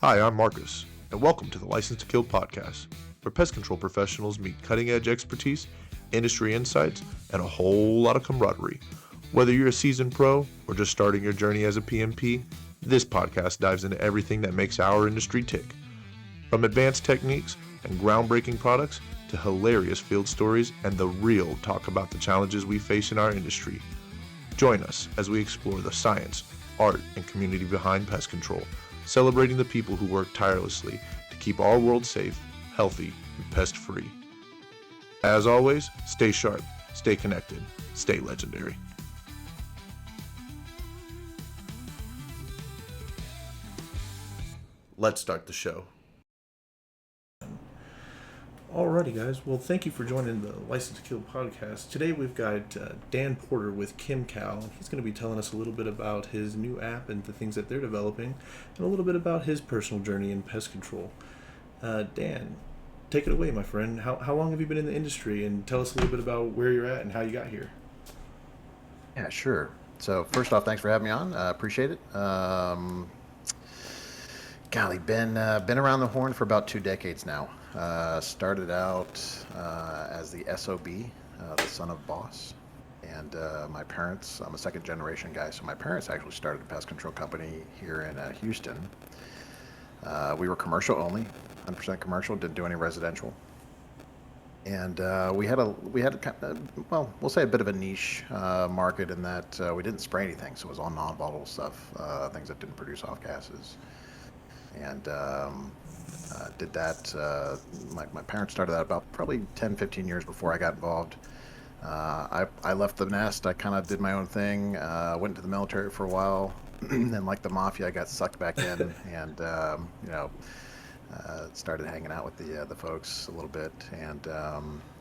Hi, I'm Marcus, and welcome to the License to Kill podcast, where pest control professionals meet cutting edge expertise, industry insights, and a whole lot of camaraderie. Whether you're a seasoned pro or just starting your journey as a PMP, this podcast dives into everything that makes our industry tick. From advanced techniques and groundbreaking products to hilarious field stories and the real talk about the challenges we face in our industry. Join us as we explore the science, art, and community behind pest control, celebrating the people who work tirelessly to keep our world safe, healthy, and pest-free. As always, stay sharp, stay connected, stay legendary. Let's start the show. Alrighty, guys. Well, thank you for joining the License to Kill podcast. Today we've got Dan Porter with KimCal, and he's going to be telling us a little bit about his new app and the things that they're developing, and a little bit about his personal journey in pest control. Dan, take it away, my friend. How long have you been in the industry, and tell us a little bit about where you're at and how you got here. Yeah, sure. So first off, thanks for having me on. Appreciate it. Golly, been around the horn for about 2 decades now. Started out as the SOB, the son of boss, and my parents. I'm a second generation guy, so my parents actually started a pest control company here in Houston. We were commercial only, 100% commercial. Didn't do any residential. And we had well, we'll say a bit of a niche market in that we didn't spray anything, so it was all non-volatile stuff, things that didn't produce off gases. And did that. My parents started that about probably 10, 15 years before I got involved. I left the nest. I kind of did my own thing. Went into the military for a while, and like the mafia, I got sucked back in, and started hanging out with the folks a little bit, and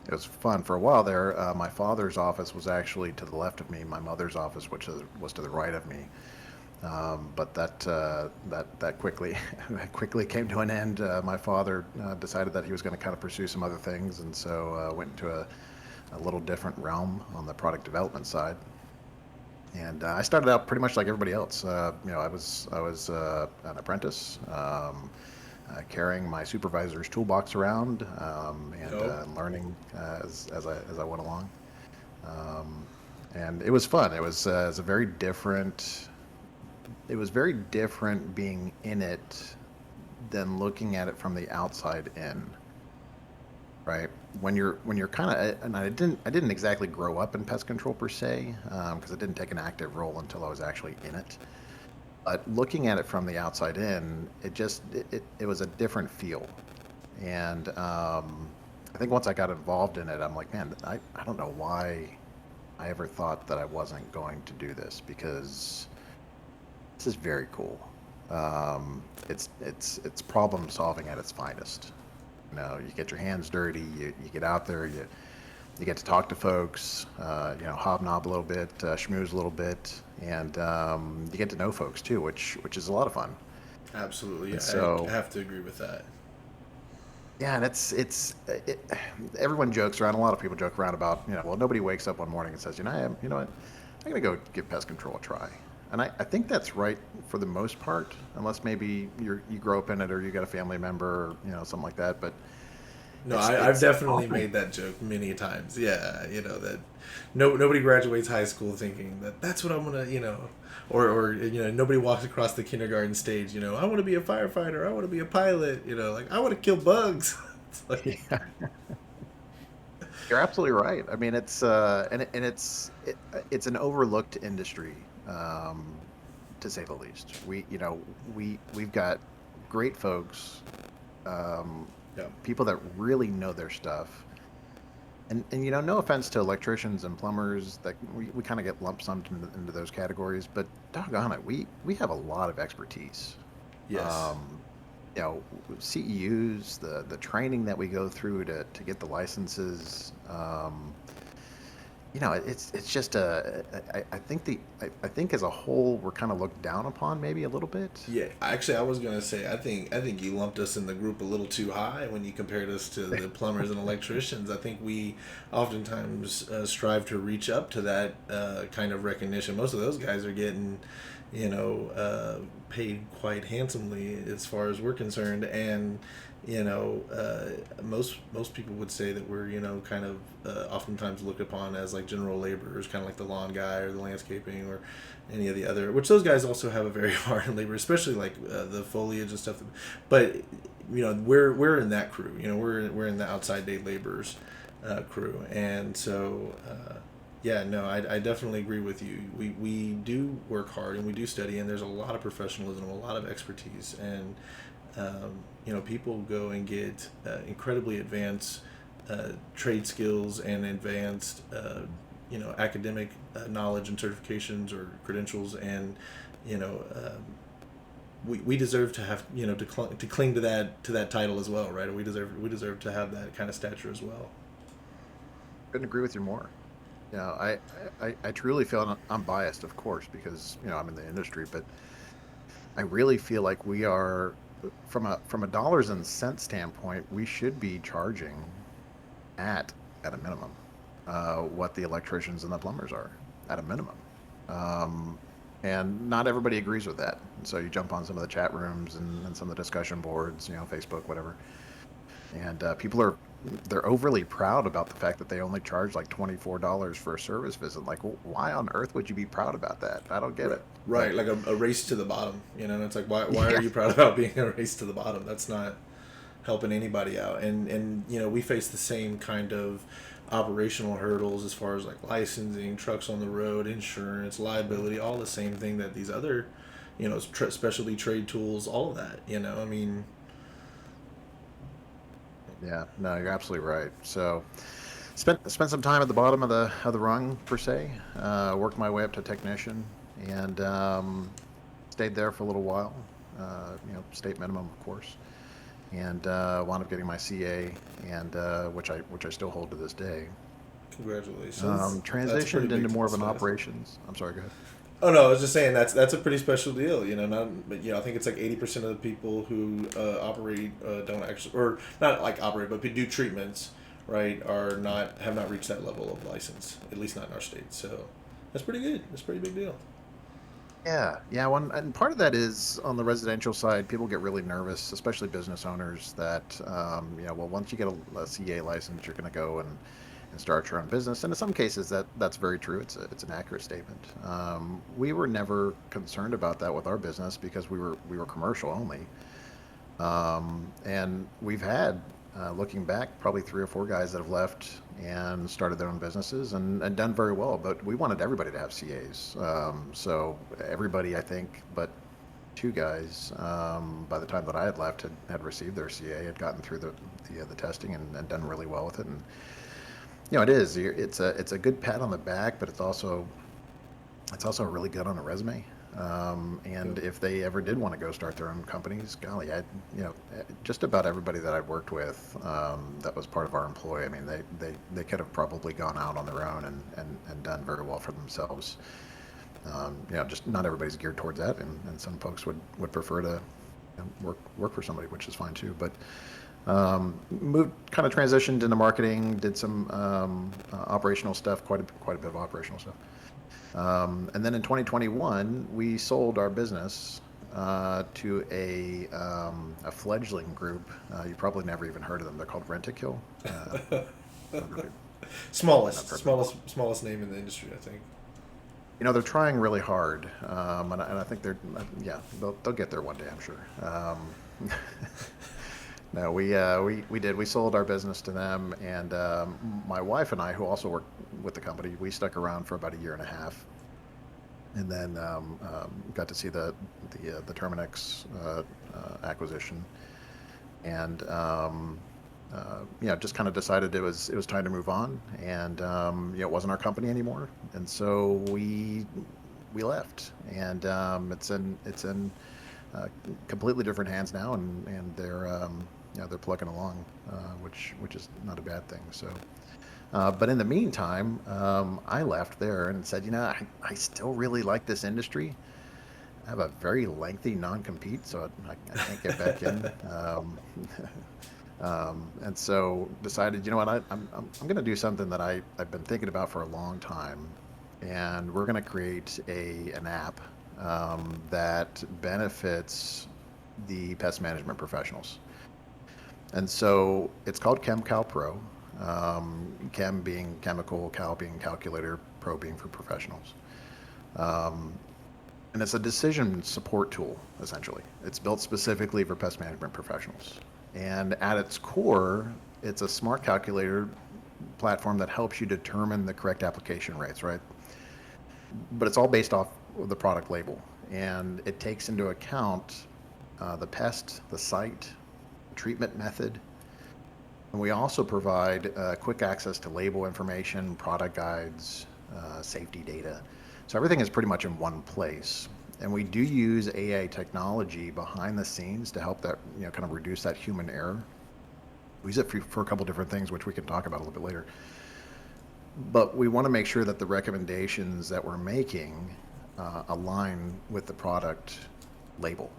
it was fun for a while there. My father's office was actually to the left of me. My mother's office, which was to the right of me. But that quickly quickly came to an end. My father decided that he was going to kind of pursue some other things, and so went into a little different realm on the product development side. And I started out pretty much like everybody else. I was an apprentice, carrying my supervisor's toolbox around, and learning as I went along. And it was fun. It was very different. It was very different being in it than looking at it from the outside in, right? When you're kind of, and I didn't exactly grow up in pest control per se, because I didn't take an active role until I was actually in it. But looking at it from the outside in, it was a different feel. And I think once I got involved in it, I'm like, man, I don't know why I ever thought that I wasn't going to do this, because this is very cool. It's problem solving at its finest. You get your hands dirty. You get out there. You get to talk to folks. Hobnob a little bit, schmooze a little bit, and you get to know folks too, which is a lot of fun. Absolutely, And so I have to agree with that. yeah, and everyone jokes around. A lot of people joke around about well, nobody wakes up one morning and says, you know what, I'm gonna go give pest control a try. And I think that's right for the most part, unless maybe you grow up in it or you got a family member, or something like that. But No, I've it's definitely often made that joke many times. Yeah, that nobody graduates high school thinking that that's what I'm gonna, or nobody walks across the kindergarten stage. I want to be a firefighter. I want to be a pilot. Like I want to kill bugs. It's like, yeah, you're absolutely right. I mean, it's an overlooked industry, um, to say the least. We've got great folks, um, yeah, people that really know their stuff. And no offense to electricians and plumbers, that we kind of get lump summed into those categories, but doggone it, we have a lot of expertise. yes. Um, you know, CEUs, the training that we go through to get the licenses. It's just I think as a whole we're kind of looked down upon maybe a little bit. Yeah, actually, I was gonna say I think you lumped us in the group a little too high when you compared us to the plumbers and electricians. I think we oftentimes strive to reach up to that kind of recognition. Most of those guys are getting, paid quite handsomely as far as we're concerned. And most people would say that we're kind of oftentimes looked upon as like general laborers, kind of like the lawn guy or the landscaping or any of the other, which those guys also have a very hard labor, especially like the foliage and stuff. But we're in that crew. We're in the outside day laborers crew. And so yeah, no, I definitely agree with you. We do work hard and we do study, and there's a lot of professionalism, a lot of expertise. And people go and get incredibly advanced trade skills and advanced academic knowledge and certifications or credentials. And you know we deserve to have to cling to that title as well, right? We deserve to have that kind of stature as well. Couldn't agree with you more. I truly feel I'm biased, of course, because I'm in the industry, but I really feel like we are from a dollars and cents standpoint, we should be charging at a minimum what the electricians and the plumbers are at a minimum. Um, and not everybody agrees with that. And so you jump on some of the chat rooms and some of the discussion boards, Facebook, whatever, and people are they're overly proud about the fact that they only charge like $24 for a service visit. Like, why on earth would you be proud about that? I don't get Right, it. right, Like, like a race to the bottom. And it's like, why are yeah, you proud about being a race to the bottom? That's not helping anybody out. And we face the same kind of operational hurdles as far as like licensing, trucks on the road, insurance, liability, all the same thing that these other specialty trade tools, all of that. I mean, yeah, no, you're absolutely right. So, spent some time at the bottom of the rung per se. Worked my way up to technician, and stayed there for a little while. State minimum, of course, and wound up getting my CA, and which I still hold to this day. congratulations. That's a pretty Transitioned into big more of an success. operations. I'm sorry, go ahead. Oh no, I was just saying that's a pretty special deal. Not but I think it's like 80% of the people who operate don't actually, or not like operate, but do treatments, right? Are not have not reached that level of license, at least not in our state. So that's pretty good. That's a pretty big deal. Yeah, yeah. One and part of that is on the residential side. People get really nervous, especially business owners. That well, once you get a CA license, you're going to go and start your own business. And in some cases, that's very true. It's an accurate statement. We were never concerned about that with our business because we were commercial only. And we've had, looking back, probably three or four guys that have left and started their own businesses and done very well. But we wanted everybody to have CAs. So everybody, I think, but two guys, by the time that I had left, had received their CA, had gotten through the testing and done really well with it. And it is. It's a good pat on the back, but it's also really good on a resume. And Yep. if they ever did want to go start their own companies, golly, just about everybody that I've worked with that was part of our employ. I mean, they could have probably gone out on their own and done very well for themselves. Just not everybody's geared towards that, and some folks would prefer to work for somebody, which is fine too. But moved, kind of transitioned into marketing, did some operational stuff, quite a bit of operational stuff. And then in 2021, we sold our business to a fledgling group. You probably never even heard of them. They're called Rent-A-Kill. Not really, not smallest, heard of them. smallest, smallest name in the industry, I think. They're trying really hard, and I think yeah, they'll get there one day, I'm sure. No, we sold our business to them, and my wife and I, who also work with the company, we stuck around for about a year and a half, and then got to see the Terminix acquisition, and just kind of decided it was time to move on, and it wasn't our company anymore, and so we left, and it's in completely different hands now, and they're plugging along, which is not a bad thing. So, but in the meantime, I left there and said, I still really like this industry. I have a very lengthy non-compete, so I can't get back in. And so decided, you know what, I'm going to do something that I've been thinking about for a long time, and we're going to create an app that benefits the pest management professionals. And so it's called ChemCal Pro. Chem being chemical, cal being calculator, pro being for professionals. Um, and it's a decision support tool, essentially. It's built specifically for pest management professionals. And at its core, it's a smart calculator platform that helps you determine the correct application rates, right? But it's all based off of the product label. And it takes into account the pest, the site, treatment method. And we also provide quick access to label information, product guides, safety data. So everything is pretty much in one place. And we do use AI technology behind the scenes to help that, kind of reduce that human error. We use it for a couple different things, which we can talk about a little bit later. But we want to make sure that the recommendations that we're making align with the product label.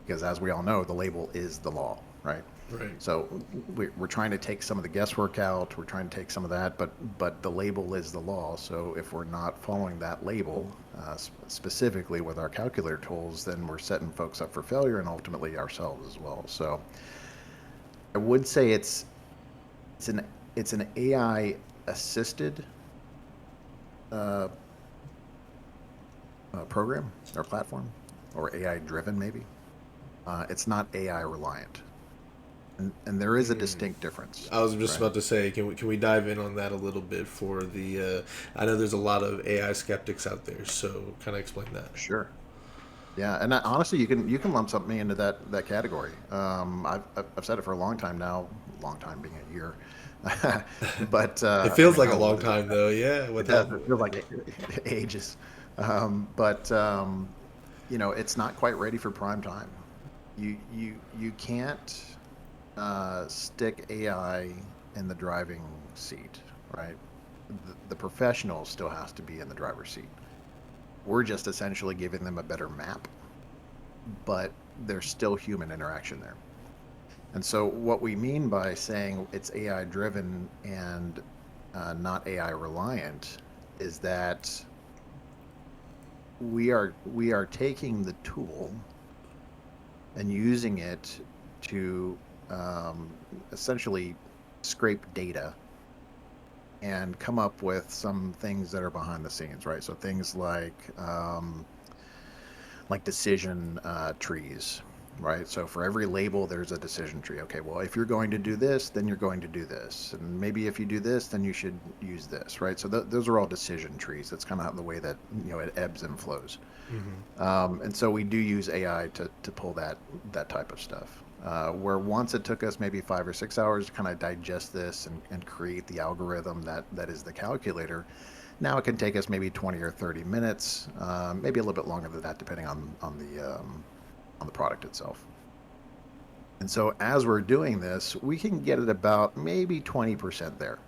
Because as we all know, the label is the law, right? Right. So we're trying to take some of the guesswork out. We're trying to take some of that, but the label is the law. So if we're not following that label, specifically with our calculator tools, then we're setting folks up for failure and ultimately ourselves as well. So I would say it's an AI assisted program or platform, or AI driven maybe. It's not AI reliant. And there is a distinct difference. I was just right? about to say, can we dive in on that a little bit for the? I know there's a lot of AI skeptics out there, so kind of explain that. Sure. Yeah, and honestly, you can lump something into that category. I've said it for a long time now, long time being a year, but It feels like how a long old is it? time though. Yeah, It with does. how. It feels like ages, but it's not quite ready for prime time. You can't stick AI in the driving seat, right? The professional still has to be in the driver's seat. We're just essentially giving them a better map, but there's still human interaction there. And so, what we mean by saying it's AI driven and not AI reliant is that we are taking the tool and using it to essentially scrape data and come up with some things that are behind the scenes, right? So things like decision trees, right? So for every label, there's a decision tree. Okay, well, if you're going to do this, then you're going to do this, and maybe if you do this, then you should use this, right? So those are all decision trees. That's kind of the way that it ebbs and flows. Hmm. And so we do use AI to pull that type of stuff. Where once it took us maybe 5 or 6 hours to kind of digest this and create the algorithm that is the calculator, now it can take us maybe 20 or 30 minutes, maybe a little bit longer than that, depending on the product itself. And so as we're doing this, we can get it about maybe 20% there.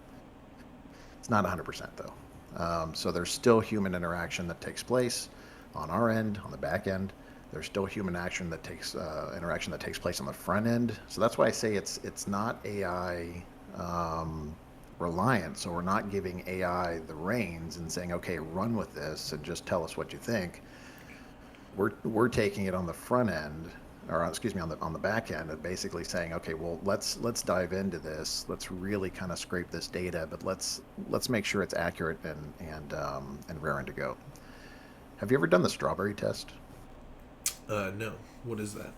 It's not 100% though. So there's still human interaction that takes place on our end, on the back end. There's still human action that takes interaction that takes place on the front end. So that's why I say it's not AI reliant. So we're not giving AI the reins and saying, okay, run with this and just tell us what you think. We're taking it on the front end, or excuse me, on the back end, and basically saying, okay, well, let's dive into this. Let's really kind of scrape this data, but let's make sure it's accurate and raring to go. Have you ever done the strawberry test? No. What is that?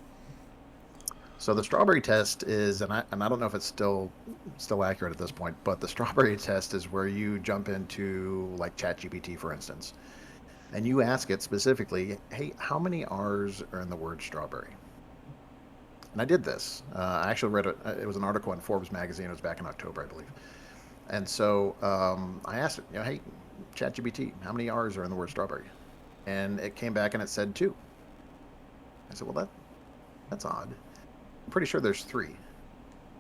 So the strawberry test is, and I don't know if it's still accurate at this point, but the strawberry test is where you jump into like ChatGPT, for instance, and you ask it specifically, hey, how many R's are in the word strawberry? And I did this. I actually read it. It was an article in Forbes magazine. It was back in October, I believe. And so I asked it, hey, ChatGPT, how many R's are in the word strawberry? And it came back and it said 2. I said, well, that's odd. I'm pretty sure there's 3.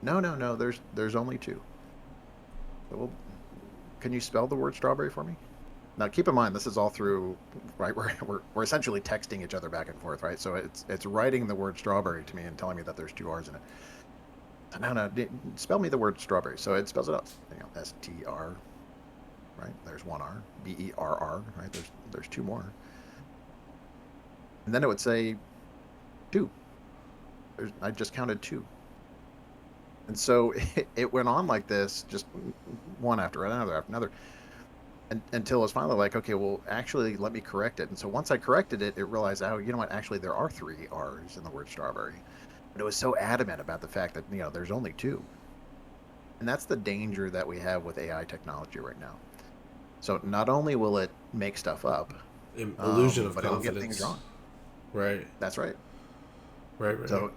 No. There's only 2. So, well, can you spell the word strawberry for me? Now, keep in mind, this is all through, right? We're essentially texting each other back and forth, right? So it's writing the word strawberry to me and telling me that there's 2 R's in it. No, spell me the word strawberry. So it spells it out. STR, right? There's 1 R. BERR, right? There's 2 more. And then it would say two. I just counted two. And so it went on like this, just one after another after another, until it was finally like, okay, well, actually, let me correct it. And so once I corrected it, it realized, oh, you know what? Actually, there are three R's in the word strawberry. But it was so adamant about the fact that, there's only two. And that's the danger that we have with AI technology right now. So not only will it make stuff up, Illusion of but it'll get things confidence. wrong. Right. That's right. Right. Right. So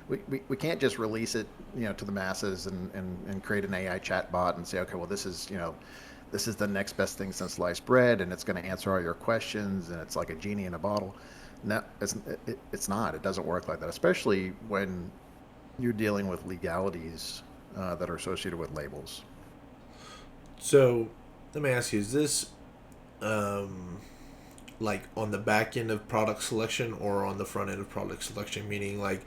we can't just release it, to the masses and create an AI chatbot and say, okay, well, this is the next best thing since sliced bread, and it's going to answer all your questions, and it's like a genie in a bottle. No, it's not. It doesn't work like that, especially when you're dealing with legalities that are associated with labels. So, let me ask you: is this like on the back end of product selection or on the front end of product selection? Meaning, like,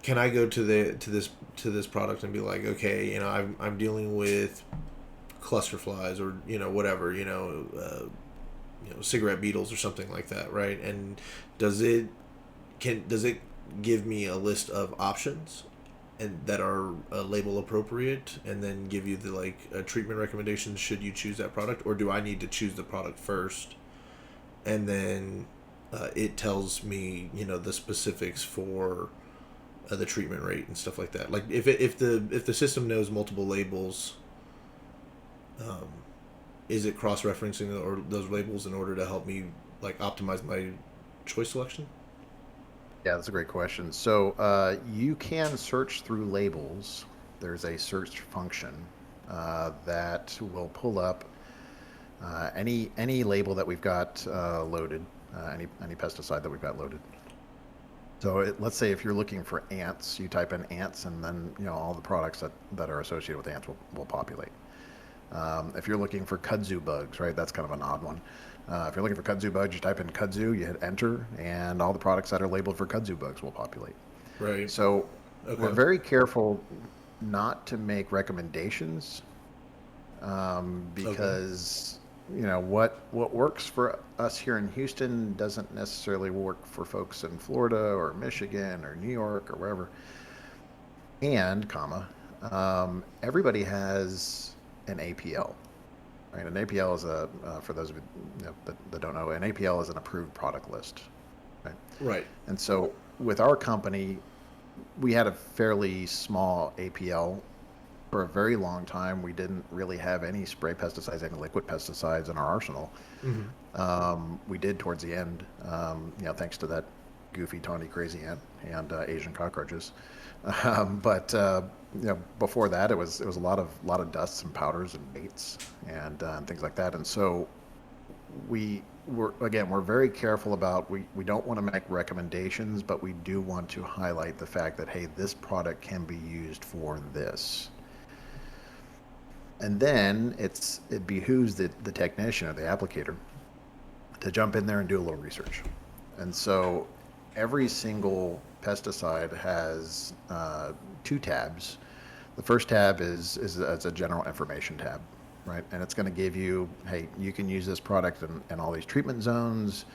can I go to this product and be like, okay, I'm dealing with cluster flies or whatever, cigarette beetles or something like that, right? And does it give me a list of options and that are label appropriate, and then give you the treatment recommendations should you choose that product, or do I need to choose the product first, and then it tells me the specifics for the treatment rate and stuff like that? Like if the system knows multiple labels, is it cross-referencing or those labels in order to help me optimize my choice selection? Yeah, that's a great question. So you can search through labels. There's a search function that will pull up any label that we've got loaded, any pesticide that we've got loaded. So let's say if you're looking for ants, you type in ants, and then all the products that are associated with ants will populate. If you're looking for kudzu bugs, right, that's kind of an odd one. If you're looking for kudzu bugs, you type in kudzu, you hit enter, and all the products that are labeled for kudzu bugs will populate. Right. So Okay. we're very careful not to make recommendations because what works for us here in Houston doesn't necessarily work for folks in Florida or Michigan or New York or wherever. And everybody has an APL. Right? An APL is for those of you that don't know, an APL is an approved product list. Right? Right. And so with our company, we had a fairly small APL for a very long time. We didn't really have any spray pesticides, any liquid pesticides in our arsenal. Mm-hmm. We did towards the end, thanks to that goofy, tawny, crazy ant and Asian cockroaches. But before that, it was a lot of dusts and powders and baits and things like that. And so we're very careful about we don't want to make recommendations, but we do want to highlight the fact that, hey, this product can be used for this. And then it behooves the technician or the applicator to jump in there and do a little research. And so every single pesticide has two tabs. The first tab is a general information tab, right? And it's going to give you, hey, you can use this product in all these treatment zones.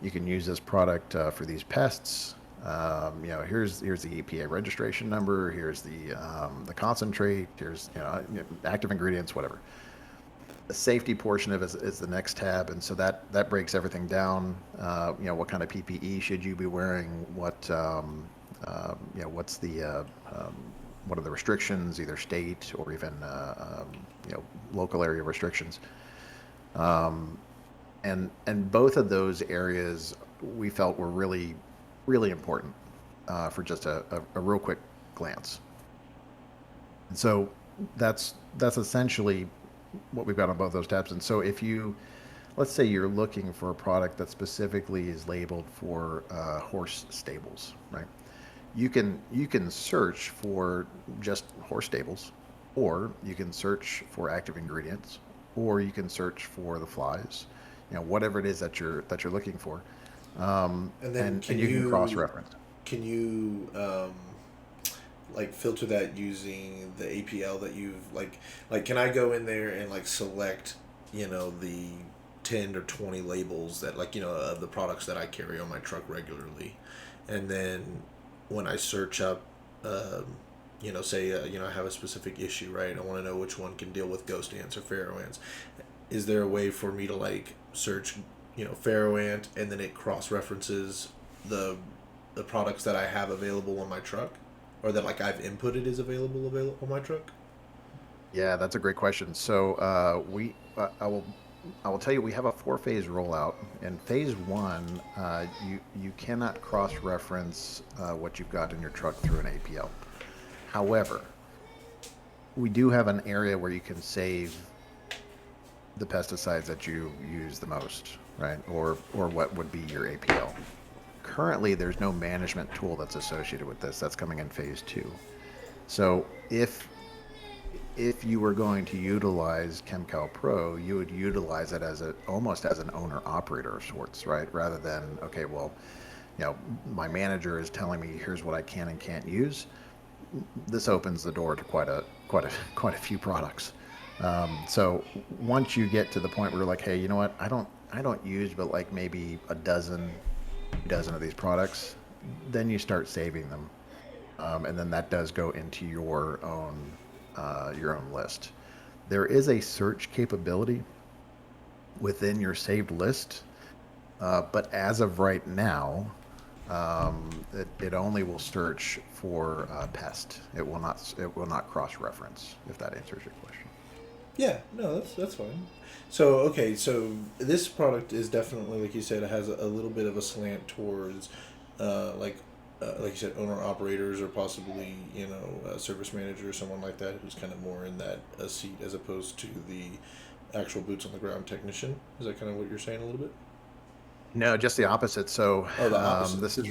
You can use this product for these pests. Here's the EPA registration number. Here's the concentrate. Here's active ingredients, whatever. The safety portion of it is the next tab, and so that breaks everything down. What kind of PPE should you be wearing? What's the what are the restrictions, either state or even local area restrictions? And both of those areas we felt were really, really important for just a real quick glance. And so that's essentially what we've got on both those tabs. And so let's say you're looking for a product that specifically is labeled for horse stables, right? You can search for just horse stables, or you can search for active ingredients, or you can search for the flies, whatever it is that you're looking for. And then you can cross-reference. Can you filter that using the APL that you've can I go in there and select the 10 or 20 labels that, like, of the products that I carry on my truck regularly. And then when I search up, say, I have a specific issue, right? I want to know which one can deal with ghost ants or pharaoh ants. Is there a way for me to, like, search, pharaoh ant, and then it cross-references the products that I have available on my truck, or that, like, I've inputted is available on my truck? Yeah, that's a great question. So I will tell you, we have a 4-phase rollout. In phase one, you cannot cross-reference what you've got in your truck through an APL. However, we do have an area where you can save the pesticides that you use the most, right? Or what would be your APL. Currently, there's no management tool that's associated with this. That's coming in phase two. So if you were going to utilize ChemCal Pro, you would utilize it as almost as an owner operator of sorts, right? Rather than, okay, well, my manager is telling me here's what I can and can't use. This opens the door to quite a few products. So once you get to the point where you're like, hey, you know what? I don't use but like maybe a dozen of these products. Then you start saving them, and then that does go into your own list. There is a search capability within your saved list, but as of right now, it only will search for pest. It will not cross-reference. If that answers your question. Yeah, no, that's fine. So, okay, so this product is definitely, like you said, it has a little bit of a slant towards, like you said, owner operators, or possibly, a service manager or someone like that who's kind of more in that seat, as opposed to the actual boots on the ground technician. Is that kind of what you're saying a little bit? No, just the opposite. So The opposite. this is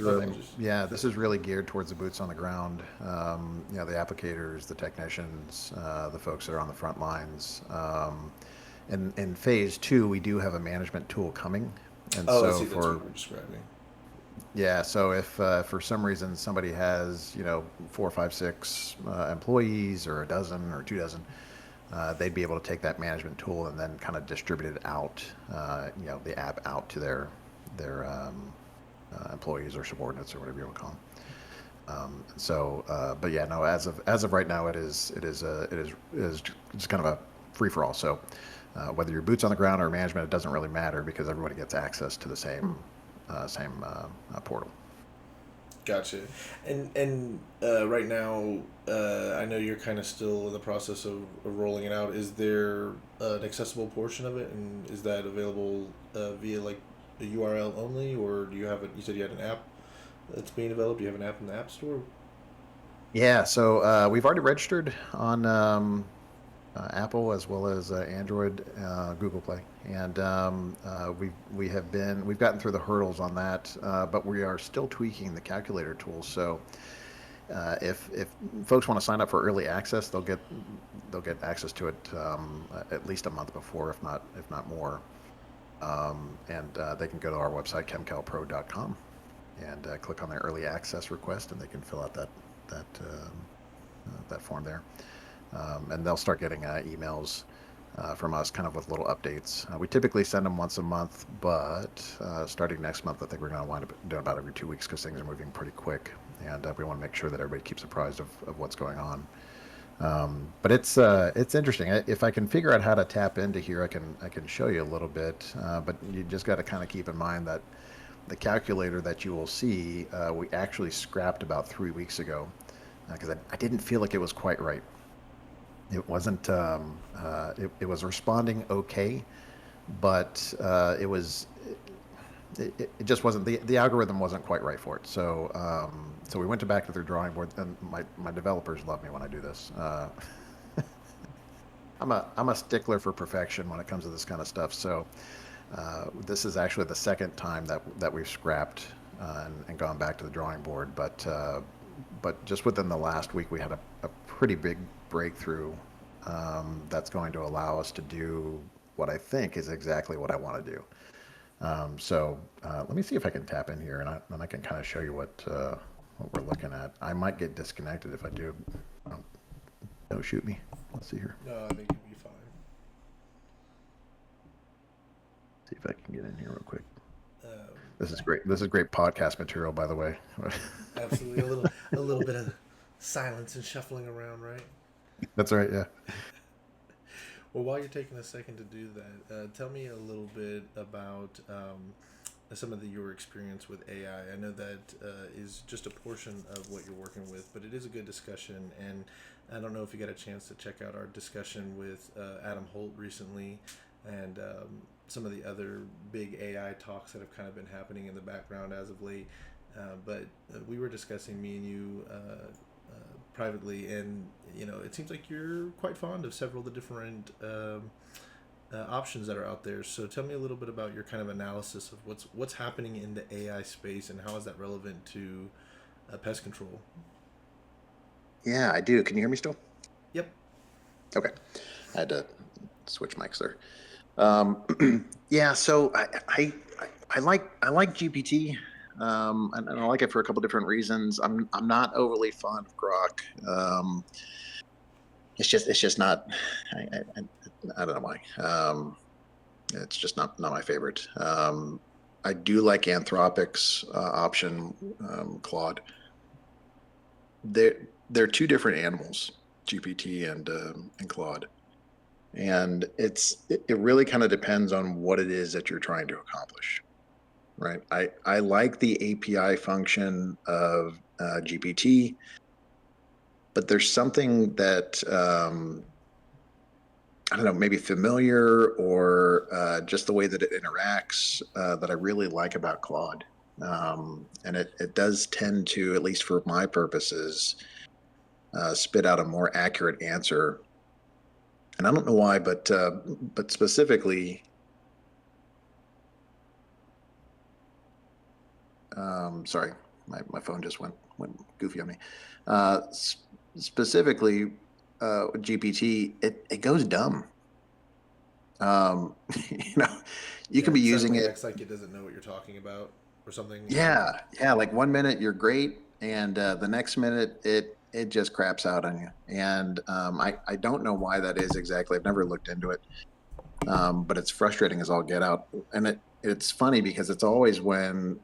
this is really geared towards the boots on the ground. The applicators, the technicians, the folks that are on the front lines. In phase two, we do have a management tool coming, and Oh, I so see. That's what you're describing. yeah, so if for some reason somebody has 4, 5, 6 employees, or a dozen or 2 dozen, they'd be able to take that management tool and then kind of distribute it out, the app out to their employees or subordinates or whatever you want to call them. But yeah, no. As of right now, it is just kind of a free for all. So whether you're boots on the ground or management, it doesn't really matter because everybody gets access to the same portal. Gotcha. And right now, I know you're kind of still in the process of rolling it out. Is there an accessible portion of it, and is that available via like the URL only, or do you have it? You said you had an app that's being developed. Do you have an app in the App Store? Yeah, so we've already registered on Apple as well as Android, Google Play, and we've gotten through the hurdles on that, but we are still tweaking the calculator tool. So if folks want to sign up for early access, they'll get access to it at least a month before, if not more, and they can go to our website chemcalpro.com and click on their early access request, and they can fill out that form there. And they'll start getting emails from us kind of with little updates. We typically send them once a month, but starting next month, I think we're going to wind up doing about every 2 weeks because things are moving pretty quick, and we want to make sure that everybody keeps apprised of what's going on. But it's interesting. If I can figure out how to tap into here, I can show you a little bit. But you just got to kind of keep in mind that the calculator that you will see, we actually scrapped about 3 weeks ago because I didn't feel like it was quite right. It wasn't. It was responding okay, but it just wasn't. The algorithm wasn't quite right for it. So we went back to their drawing board, and my developers love me when I do this. I'm a stickler for perfection when it comes to this kind of stuff. So this is actually the second time that we've scrapped and gone back to the drawing board. But just within the last week, we had a pretty big breakthrough that's going to allow us to do what I think is exactly what I want to do. So let me see if I can tap in here, and I can kind of show you what we're looking at. I might get disconnected if I do. Don't shoot me. Let's see here. No, I think you'll be fine. See if I can get in here real quick. Um, This is great. This is great podcast material, by the way. Absolutely, a little bit of silence and shuffling around, right? That's right. Yeah. Well, while you're taking a second to do that, tell me a little bit about some of your experience with AI. I know that is just a portion of what you're working with, but it is a good discussion. And I don't know if you got a chance to check out our discussion with Adam Holt recently, and some of the other big AI talks that have kind of been happening in the background as of late. But we were discussing, me and you, privately, and it seems like you're quite fond of several of the different options that are out there. So tell me a little bit about your kind of analysis of what's happening in the AI space, and how is that relevant to pest control? Yeah, I do. Can you hear me still? Yep. Okay. I had to switch mics there. Yeah. So I like GPT. And I like it for a couple different reasons. I'm not overly fond of Grok. It's just not. I don't know why. It's just not my favorite. I do like Anthropic's option, Claude. They're two different animals, GPT and Claude, and it really kind of depends on what it is that you're trying to accomplish. Right. I like the API function of GPT, but there's something that I don't know, maybe familiar, or just the way that it interacts, that I really like about Claude. And it does tend to, at least for my purposes, spit out a more accurate answer. And I don't know why, but specifically, sorry, my phone just went goofy on me. Specifically, GPT, it goes dumb. You know, you can be using it. Acts like it doesn't know what you're talking about or something. Yeah, like 1 minute you're great, and the next minute it just craps out on you. And I don't know why that is exactly. I've never looked into it, but it's frustrating as all get out. And it's funny because it's always when,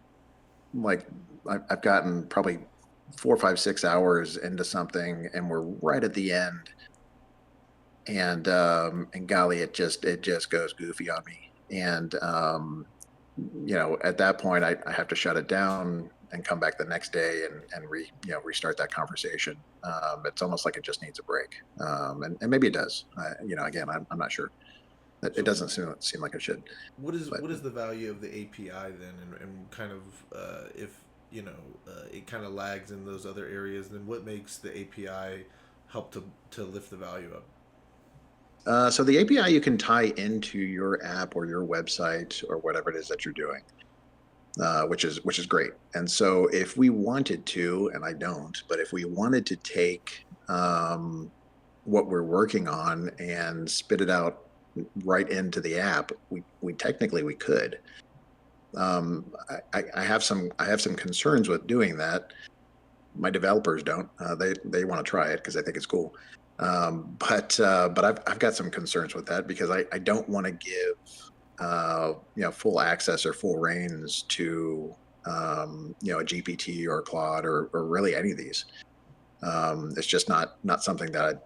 like, I've gotten probably 4, 5, 6 hours into something, and we're right at the end, and golly, it just goes goofy on me. And at that point, I have to shut it down and come back the next day and restart that conversation. It's almost like it just needs a break, and maybe it does. Again, I'm not sure. It doesn't seem like it should. What is the value of the API then, and kind of if it kind of lags in those other areas, then what makes the API help to lift the value up? So the API you can tie into your app or your website or whatever it is that you're doing, which is great. And so if we wanted to, and I don't, but if we wanted to take what we're working on and spit it out right into the app, we technically we could. I have some concerns with doing that. My developers don't. They want to try it because they think it's cool. But I've got some concerns with that, because I don't want to give full access or full reins to a GPT or Claude or really any of these. It's just not something that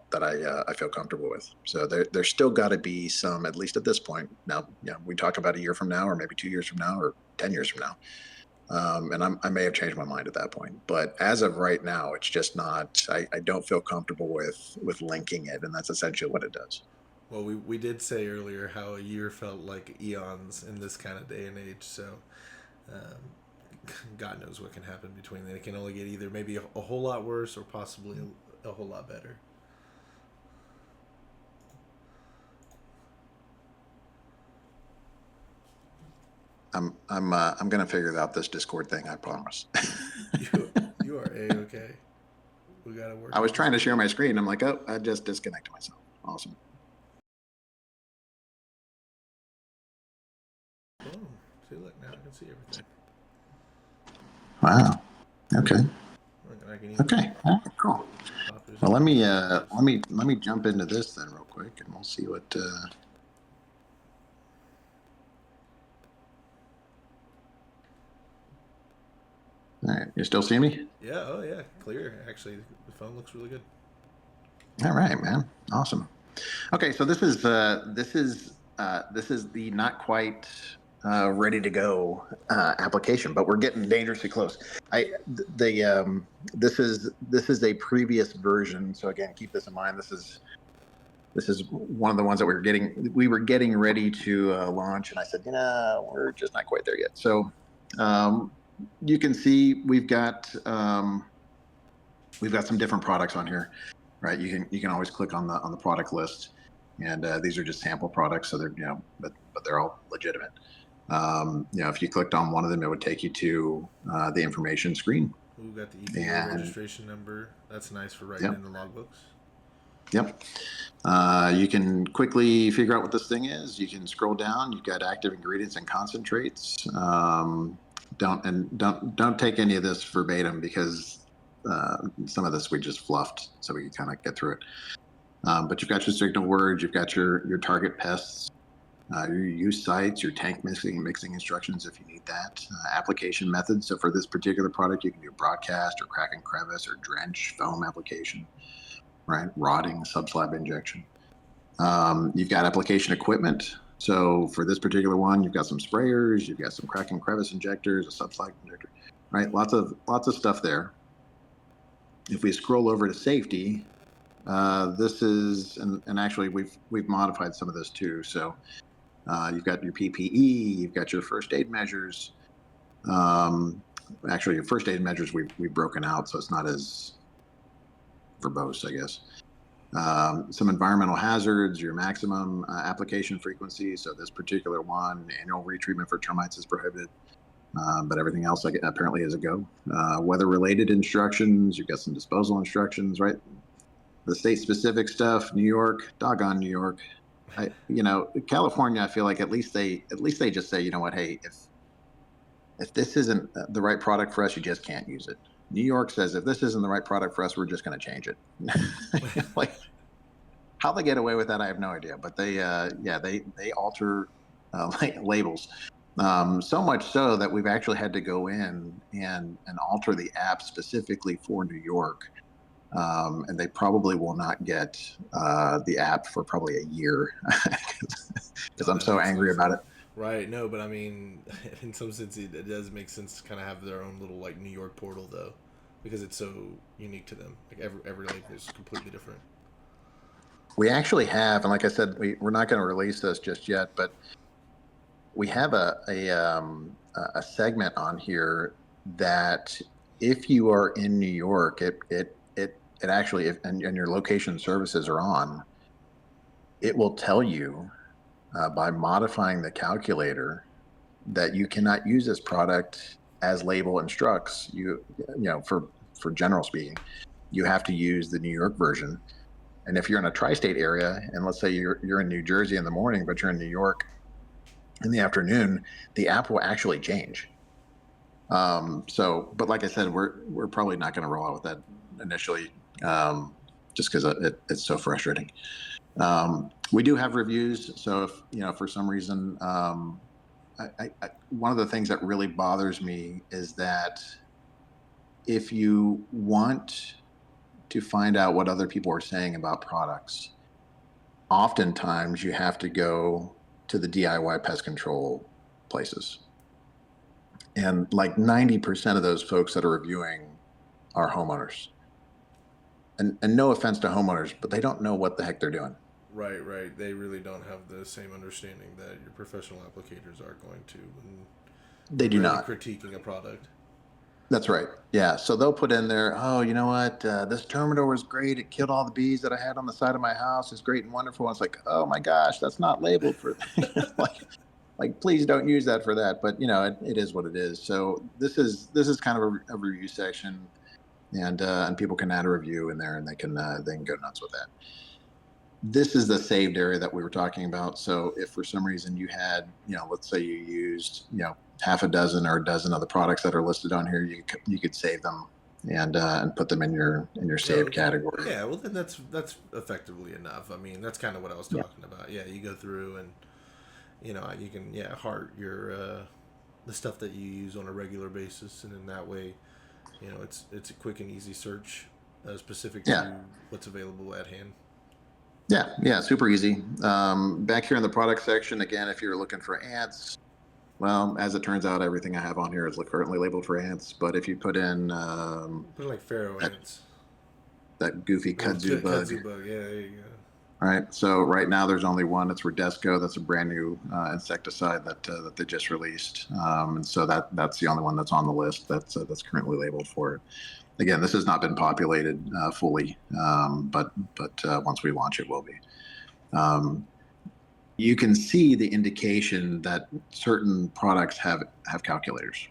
I feel comfortable with. So there's still got to be some, at least at this point. Now, we talk about a year from now, or maybe 2 years from now, or 10 years from now. And I may have changed my mind at that point, but as of right now, it's just not. I don't feel comfortable with linking it, and that's essentially what it does. Well, we did say earlier how a year felt like eons in this kind of day and age. So, God knows what can happen between then. It can only get either maybe a whole lot worse, or possibly a whole lot better. I'm gonna figure out this Discord thing. I promise. You are A-okay. We gotta work. I was trying to share my screen. I'm like, oh, I just disconnected myself. Awesome. Oh, see, look, now I can see everything. Wow. Okay. I can even Okay. All right, cool. Well, let me jump into this then real quick, and we'll see what. You still see me? Yeah. Oh yeah. Clear. Actually, the phone looks really good. All right, man. Awesome. Okay, so this is the not quite ready to go application, but we're getting dangerously close. I the this is a previous version. So again, keep this in mind. This is one of the ones that we were getting ready to launch, and I said, we're just not quite there yet. So um, you can see we've got some different products on here, right? You can always click on the product list, and these are just sample products, so they're but they're all legitimate. If you clicked on one of them, it would take you to the information screen, We got the EPA and registration number. That's nice for writing yep, in the logbooks. yep. You can quickly figure out what this thing is. You can scroll down. You've got active ingredients and concentrates. Don't take any of this verbatim because some of this we just fluffed so we can kind of get through it. But you've got your signal words. You've got your target pests. Your use sites, your tank mixing instructions if you need that. Application methods. So for this particular product, you can do broadcast or crack and crevice or drench foam application, right? Rotting, subslab injection. You've got application equipment. So for this particular one, you've got some sprayers, you've got some crack and crevice injectors, a subslab injector, right? Lots of stuff there. If we scroll over to safety, this is and actually we've modified some of this too. So you've got your PPE, you've got your first aid measures. Actually, your first aid measures we've broken out, so it's not as verbose, I guess. Some environmental hazards, your maximum application frequency. So this particular one, annual retreatment for termites is prohibited, but everything else apparently is a go. Weather-related instructions, you've got some disposal instructions, right? The state-specific stuff, New York, doggone New York. California, I feel like at least they just say, you know what, hey, if this isn't the right product for us, you just can't use it. New York says if this isn't the right product for us, we're just going to change it. Like how they get away with that, I have no idea. But they alter labels so much so that we've actually had to go in and alter the app specifically for New York. And they probably will not get the app for probably a year because I'm so angry about it. Right. No, but I mean, in some sense, it does make sense to kind of have their own little like New York portal though, because it's so unique to them. Like every label is completely different. We actually have, and like I said, we're not going to release this just yet, but we have a segment on here that if you are in New York, it actually, and your location services are on, it will tell you by modifying the calculator that you cannot use this product as label instructs. For general speaking, you have to use the New York version. And if you're in a tri-state area, and let's say you're in New Jersey in the morning, but you're in New York in the afternoon, the app will actually change. But like I said, we're probably not going to roll out with that initially, just because it's so frustrating. We do have reviews, so if for some reason, one of the things that really bothers me is that if you want to find out what other people are saying about products, oftentimes you have to go to the DIY pest control places. And like 90% of those folks that are reviewing are homeowners. And no offense to homeowners, but they don't know what the heck they're doing. Right. They really don't have the same understanding that your professional applicators are going to when They do really not. critiquing a product. That's right. Yeah. So they'll put in there, oh, you know what? This Termidor was great. It killed all the bees that I had on the side of my house. It's great and wonderful. And it's like, oh my gosh, that's not labeled for like, please don't use that for that. But it is what it is. So this is kind of a review section, and people can add a review in there, and they can go nuts with that. This is the saved area that we were talking about. So if for some reason you had, let's say you used, half a dozen or a dozen of the products that are listed on here, you could save them and put them in your saved category. Yeah, well then that's effectively enough. I mean, that's kind of what I was talking about. Yeah, you go through and you can heart your the stuff that you use on a regular basis, and in that way it's a quick and easy search, specific Yeah. to what's available at hand. Yeah, super easy. Back here in the product section, again, if you're looking for ants, well, as it turns out, everything I have on here is currently labeled for ants. But if you put in Put like pharaoh that, ants. that goofy Oh, kudzu bug, kudzu bug. Yeah, there you go. right? So right now there's only one. It's Redesco. That's a brand new insecticide that they just released, and so that's the only one that's on the list that's currently labeled for it. Again, this has not been populated fully, but once we launch, it will be. Um, you can see the indication that certain products have calculators.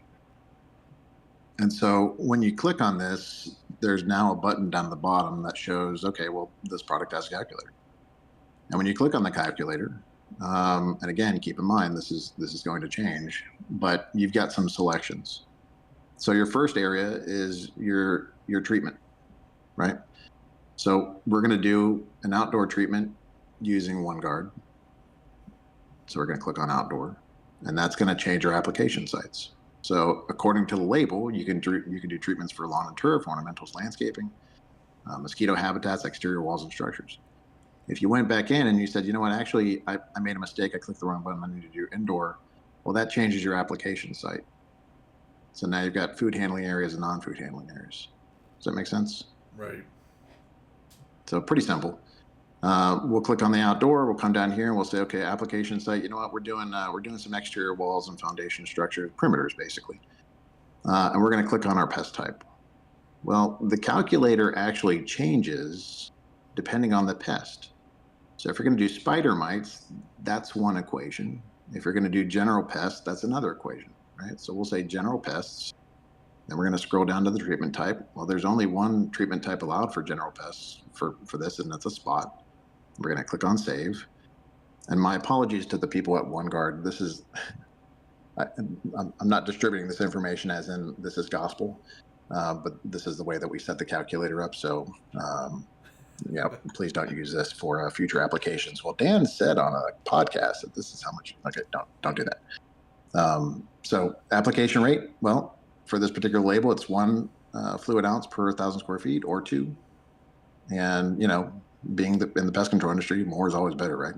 And so when you click on this, there's now a button down at the bottom that shows, okay, well, this product has a calculator. And when you click on the calculator, and again, keep in mind this is going to change, but you've got some selections. So your first area is your treatment, right? So we're going to do an outdoor treatment using OneGuard. So we're going to click on outdoor, and that's going to change our application sites. So according to the label, you can do treatments for lawn and turf, ornamentals, landscaping, mosquito habitats, exterior walls and structures. If you went back in and you said, you know what, actually, I made a mistake. I clicked the wrong button. I need to do indoor. Well, that changes your application site. So now you've got food handling areas and non-food handling areas. Does that make sense? Right. So pretty simple. We'll click on the outdoor. We'll come down here and we'll say, okay, application site. You know what? We're doing some exterior walls and foundation structures, perimeters, basically. And we're going to click on our pest type. Well, the calculator actually changes depending on the pest. So if you're going to do spider mites, that's one equation. If you're going to do general pests, that's another equation, right? So we'll say general pests. Then we're going to scroll down to the treatment type. Well, there's only one treatment type allowed for general pests for this, and that's a spot. We're going to click on save. And my apologies to the people at OneGuard. This is, I'm not distributing this information as in this is gospel, but this is the way that we set the calculator up. So, please don't use this for future applications. Well, Dan said on a podcast that this is how much. Okay, don't do that. So application rate. Well, for this particular label, it's 1 fluid ounce per 1,000 square feet or 2. And being in the pest control industry, more is always better, right?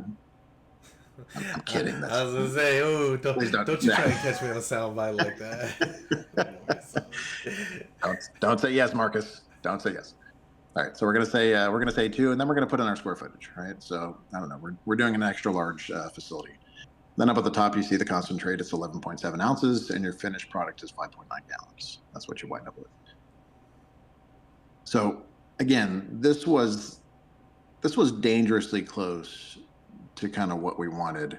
I'm kidding. I was gonna say, oh, Please don't you try and catch me on a soundbite like that. don't say yes, Marcus. Don't say yes. All right, so we're gonna say 2, and then we're gonna put in our square footage, right? So I don't know, we're doing an extra large facility. Then up at the top, you see the concentrate. It's 11.7 ounces, and your finished product is 5.9 gallons. That's what you wind up with. So again, this was dangerously close to kind of what we wanted,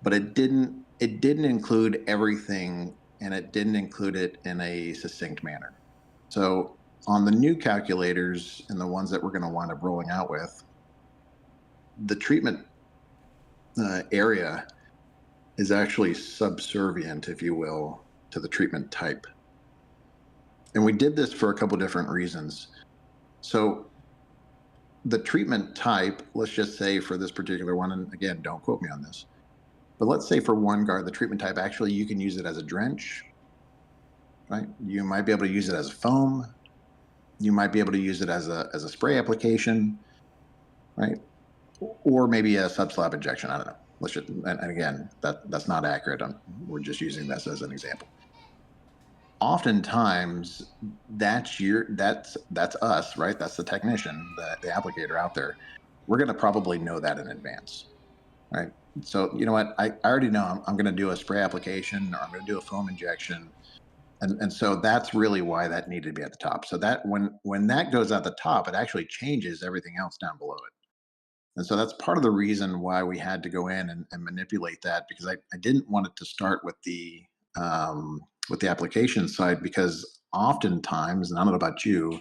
but it didn't include everything, and it didn't include it in a succinct manner. So on the new calculators and the ones that we're going to wind up rolling out with, the treatment area is actually subservient, if you will, to the treatment type. And we did this for a couple different reasons. So the treatment type, let's just say for this particular one, and again, don't quote me on this, but let's say for OneGuard, the treatment type, actually you can use it as a drench, right? You might be able to use it as a foam. You might be able to use it as a spray application, right? Or maybe a subslab injection. I don't know. Let's just, and again, that's not accurate. We're just using this as an example. Oftentimes, that's us, right? That's the technician, the applicator out there. We're going to probably know that in advance, right? So you know what? I already know I'm going to do a spray application, or I'm going to do a foam injection. And so that's really why that needed to be at the top. So that when that goes at the top, it actually changes everything else down below it. And so that's part of the reason why we had to go in and manipulate that, because I didn't want it to start with the application side, because oftentimes, and I don't know about you,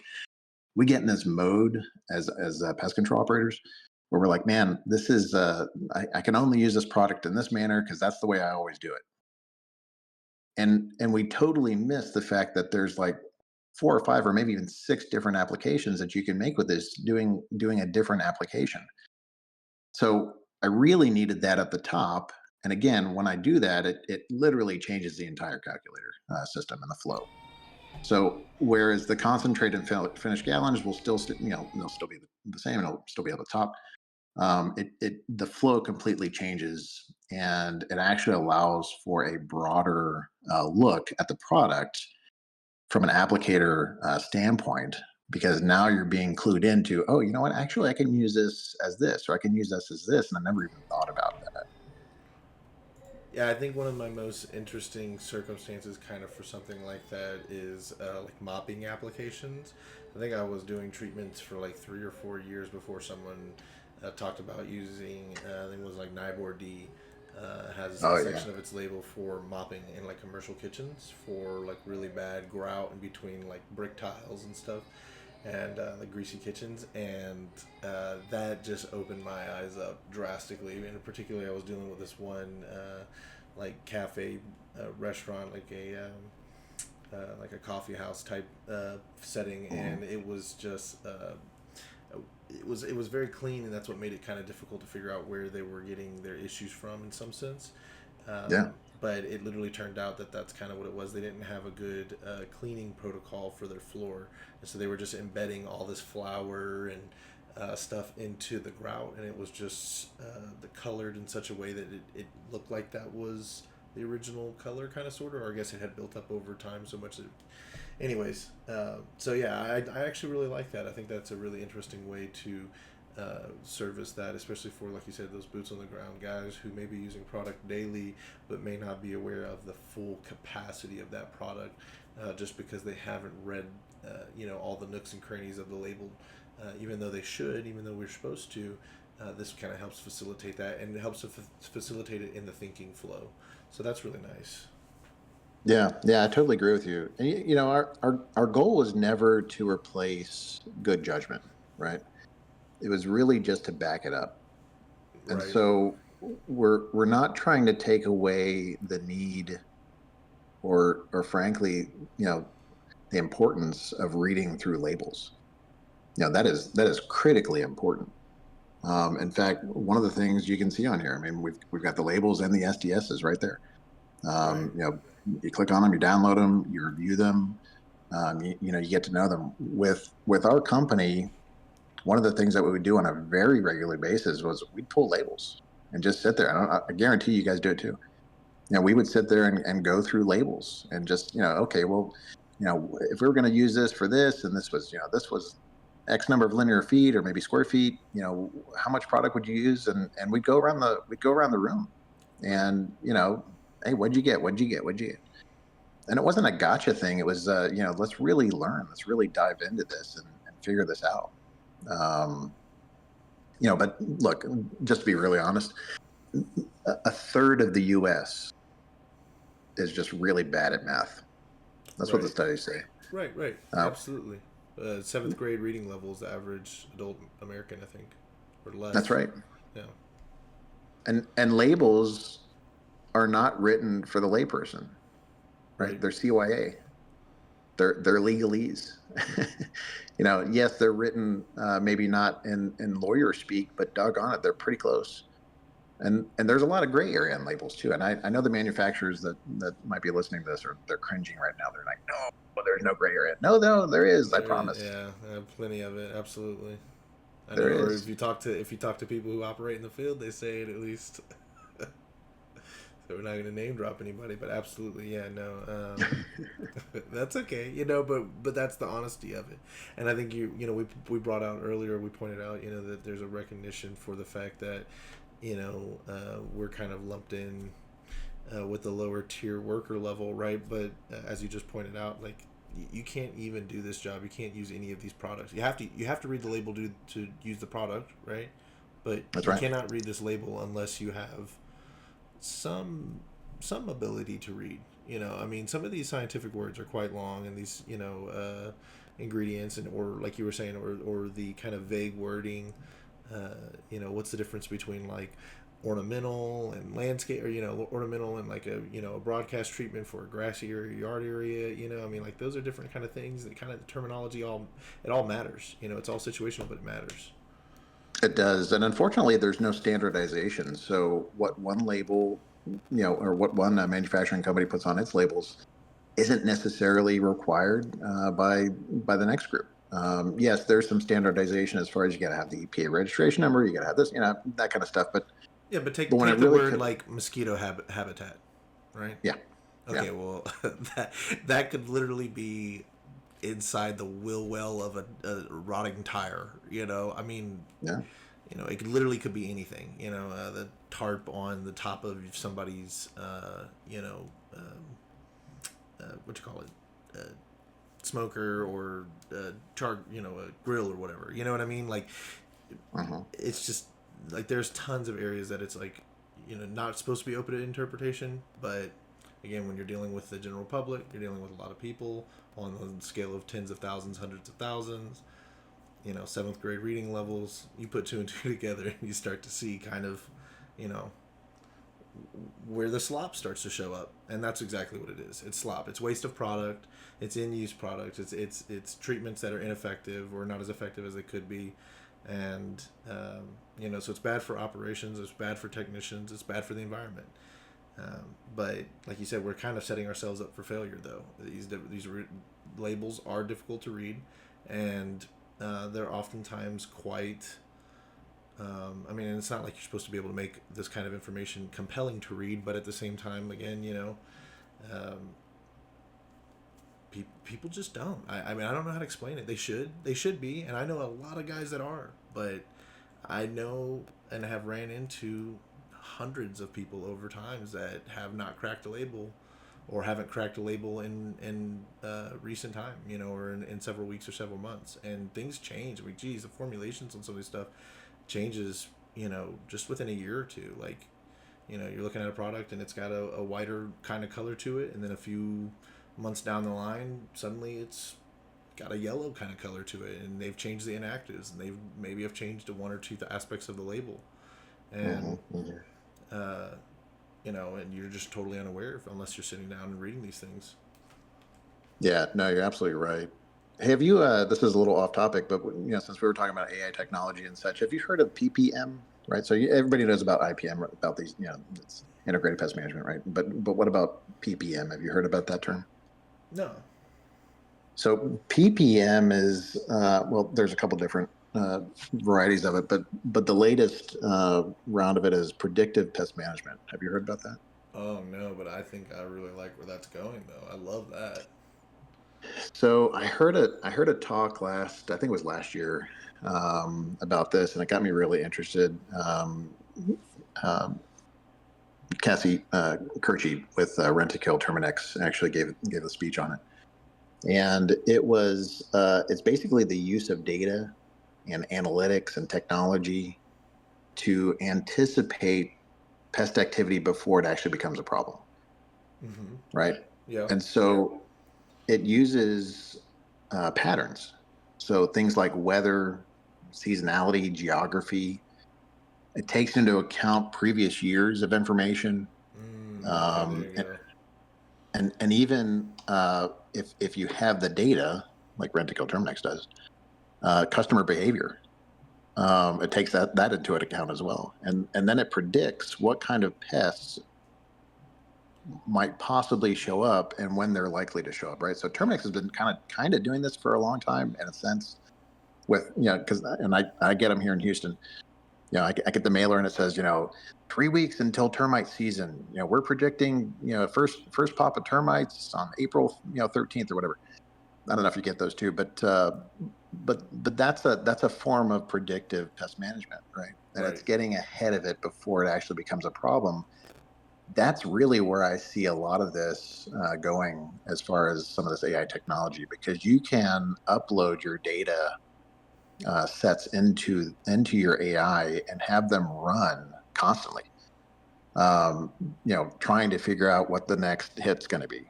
we get in this mode as pest control operators where we're like, man, this is I can only use this product in this manner because that's the way I always do it. And we totally miss the fact that there's like 4 or 5 or maybe even 6 different applications that you can make with this, doing a different application. So I really needed that at the top. And again, when I do that, it literally changes the entire calculator system and the flow. So whereas the concentrated finished gallons will still, they'll still be the same, and it'll still be at the top. The flow completely changes, and it actually allows for a broader look at the product from an applicator standpoint, because now you're being clued into, oh, you know what, actually I can use this as this, or I can use this as this, and I never even thought about that. Yeah, I think one of my most interesting circumstances, kind of for something like that, is like mopping applications. I think I was doing treatments for like 3 or 4 years before someone talked about using. I think it was like Nibor D. Has Oh a yeah. section of its label for mopping in like commercial kitchens for like really bad grout in between like brick tiles and stuff, and the greasy kitchens, and that just opened my eyes up drastically. And particularly, I was dealing with this one like cafe restaurant, like a coffee house type setting, Mhm. and it was just. It was very clean, and that's what made it kind of difficult to figure out where they were getting their issues from in some sense. Yeah. But it literally turned out that that's kind of what it was. They didn't have a good cleaning protocol for their floor, and so they were just embedding all this flour and stuff into the grout, and it was just colored in such a way that it looked like that was the original color, kind of sort of, or I guess it had built up over time so much that anyways, so yeah, I actually really like that. I think that's a really interesting way to service that, especially for, like you said, those boots on the ground guys who may be using product daily but may not be aware of the full capacity of that product, just because they haven't read, all the nooks and crannies of the label, even though they should, even though we're supposed to. This kind of helps facilitate that, and it helps to facilitate it in the thinking flow. So that's really nice. Yeah, yeah, I totally agree with you. And our goal was never to replace good judgment, right? It was really just to back it up. And Right. so we're not trying to take away the need, or frankly, the importance of reading through labels. That is critically important. In fact, one of the things you can see on here, I mean, we've got the labels and the SDSs right there. Right. You click on them, you download them, you review them. You get to know them. With our company, one of the things that we would do on a very regular basis was we'd pull labels and just sit there. I guarantee you guys do it too. We would sit there and go through labels and just, okay, well, if we were going to use this for this, and this was X number of linear feet or maybe square feet, how much product would you use? And we'd go around the room, Right. and, hey, what'd you get? What'd you get? What'd you get? And it wasn't a gotcha thing. It was, let's really learn. Let's really dive into this and figure this out. Um, but look, just to be really honest, a third of the U.S. is just really bad at math. That's what the Right. studies say. Right, right, Uh, absolutely. Seventh grade reading level is the average adult American, I think, or that's less. right. Yeah, And labels are not written for the layperson, right? right, They're CYA. They're legalese. Yes, they're written maybe not in lawyer speak, but doggone it, they're pretty close. And there's a lot of gray area in labels too. And I know the manufacturers that might be listening to this, or they're cringing right now. They're like, no, there's no gray area. No, no, there is. I there is. promise. Yeah, plenty of it. Absolutely. I know. There Or is. if you talk to people who operate in the field, they say it at least. So we're not going to name drop anybody, but absolutely, yeah, no, that's okay, but that's the honesty of it, and I think we brought out earlier, we pointed out, that there's a recognition for the fact that, we're kind of lumped in with the lower tier worker level, right? But as you just pointed out, like you can't even do this job. You can't use any of these products. You have to read the label to use the product, right? But That's you right. cannot read this label unless you have some some ability to read. I mean, some of these scientific words are quite long, and these ingredients, and or like you were saying, or the kind of vague wording. What's the difference between like ornamental and landscape, or ornamental and like a broadcast treatment for a grassy or yard area. I mean, like those are different kind of things. That kind of terminology all matters. It's all situational, but it matters. It does. And unfortunately, there's no standardization. So what one label, or what one manufacturing company puts on its labels, isn't necessarily required by the next group. Yes, there's some standardization as far as you got to have the EPA registration number, you got to have this, that kind of stuff. Yeah, but But when it take the really word could, like mosquito habitat, right? yeah, yeah, Okay, well, that that could literally be inside the wheel well of a rotting tire. I mean, yeah, it could be anything. The tarp on the top of somebody's, what you call it, smoker or a grill or whatever. You know what I mean? Like, uh-huh. it's just like there's tons of areas that it's like, not supposed to be open to interpretation, but again, when you're dealing with the general public, you're dealing with a lot of people on the scale of tens of thousands, hundreds of thousands, seventh grade reading levels. You put two and two together and you start to see kind of, you know, where the slop starts to show up, and that's exactly what it is. It's slop. It's waste of product. It's in use product. It's treatments that are ineffective or not as effective as they could be, and so it's bad for operations. It's bad for technicians. It's bad for the environment. But like you said, we're kind of setting ourselves up for failure, though. Labels are difficult to read, and they're oftentimes quite. It's not like you're supposed to be able to make this kind of information compelling to read, but at the same time, again, people just don't. I don't know how to explain it. They should be, and I know a lot of guys that are, but I know and have ran into hundreds of people over times that have not cracked a label or haven't cracked a label in recent time, or in several weeks or several months, and things change. Geez, the formulations on some of this stuff changes, just within a year or two. Like, you're looking at a product and it's got a whiter kind of color to it, and then a few months down the line, suddenly it's got a yellow kind of color to it, and they've changed the inactives, and they've maybe have changed one or two aspects of the label, and Mm-hmm, mm-hmm. and you're just totally unaware unless you're sitting down and reading these things. Yeah, no, you're absolutely right. Have you? This is a little off topic, but since we were talking about AI technology and such, have you heard of PPM? Right, so everybody knows about IPM, about these, it's integrated pest management, right? But what about PPM? Have you heard about that term? No. So PPM is well, there's a couple different varieties of it, but the latest round of it is predictive pest management. Have you heard about that? Oh no, but I think I really like where that's going, though. I love that. So I heard a talk last, I think it was last year, about this, and it got me really interested. Um, Cassie Kirchie with Rent-A-Kill Terminex actually gave a speech on it, and it's basically the use of data and analytics and technology to anticipate pest activity before it actually becomes a problem, Mm-hmm. right? Yeah. And so it uses patterns. So things like weather, seasonality, geography. It takes into account previous years of information, Okay, there you and go. even if you have the data, like Rent-A-Kill Terminex does, customer behavior. It takes that into account as well, and then it predicts what kind of pests might possibly show up and when they're likely to show up. Right. So Terminix has been kind of doing this for a long time, in a sense, with because I get them here in Houston. I get the mailer and it says 3 weeks until termite season. We're predicting first pop of termites on April 13th or whatever. I don't know if you get those too, but that's a form of predictive pest management, right? And it's Right. getting ahead of it before it actually becomes a problem. That's really where I see a lot of this going, as far as some of this AI technology, because you can upload your data sets into your AI and have them run constantly. Trying to figure out what the next hit's going to be.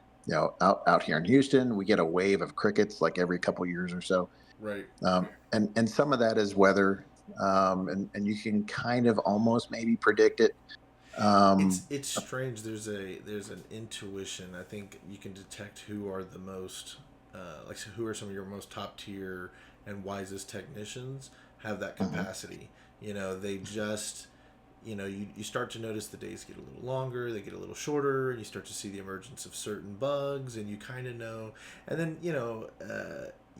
Out here in Houston, we get a wave of crickets like every couple years or so, Right. and some of that is weather, and you can kind of almost maybe predict it. It's strange. There's an intuition. I think you can detect who are the most, who are some of your most top tier and wisest technicians have that capacity. They just you start to notice the days get a little longer, they get a little shorter, and you start to see the emergence of certain bugs, and you kind of know. And then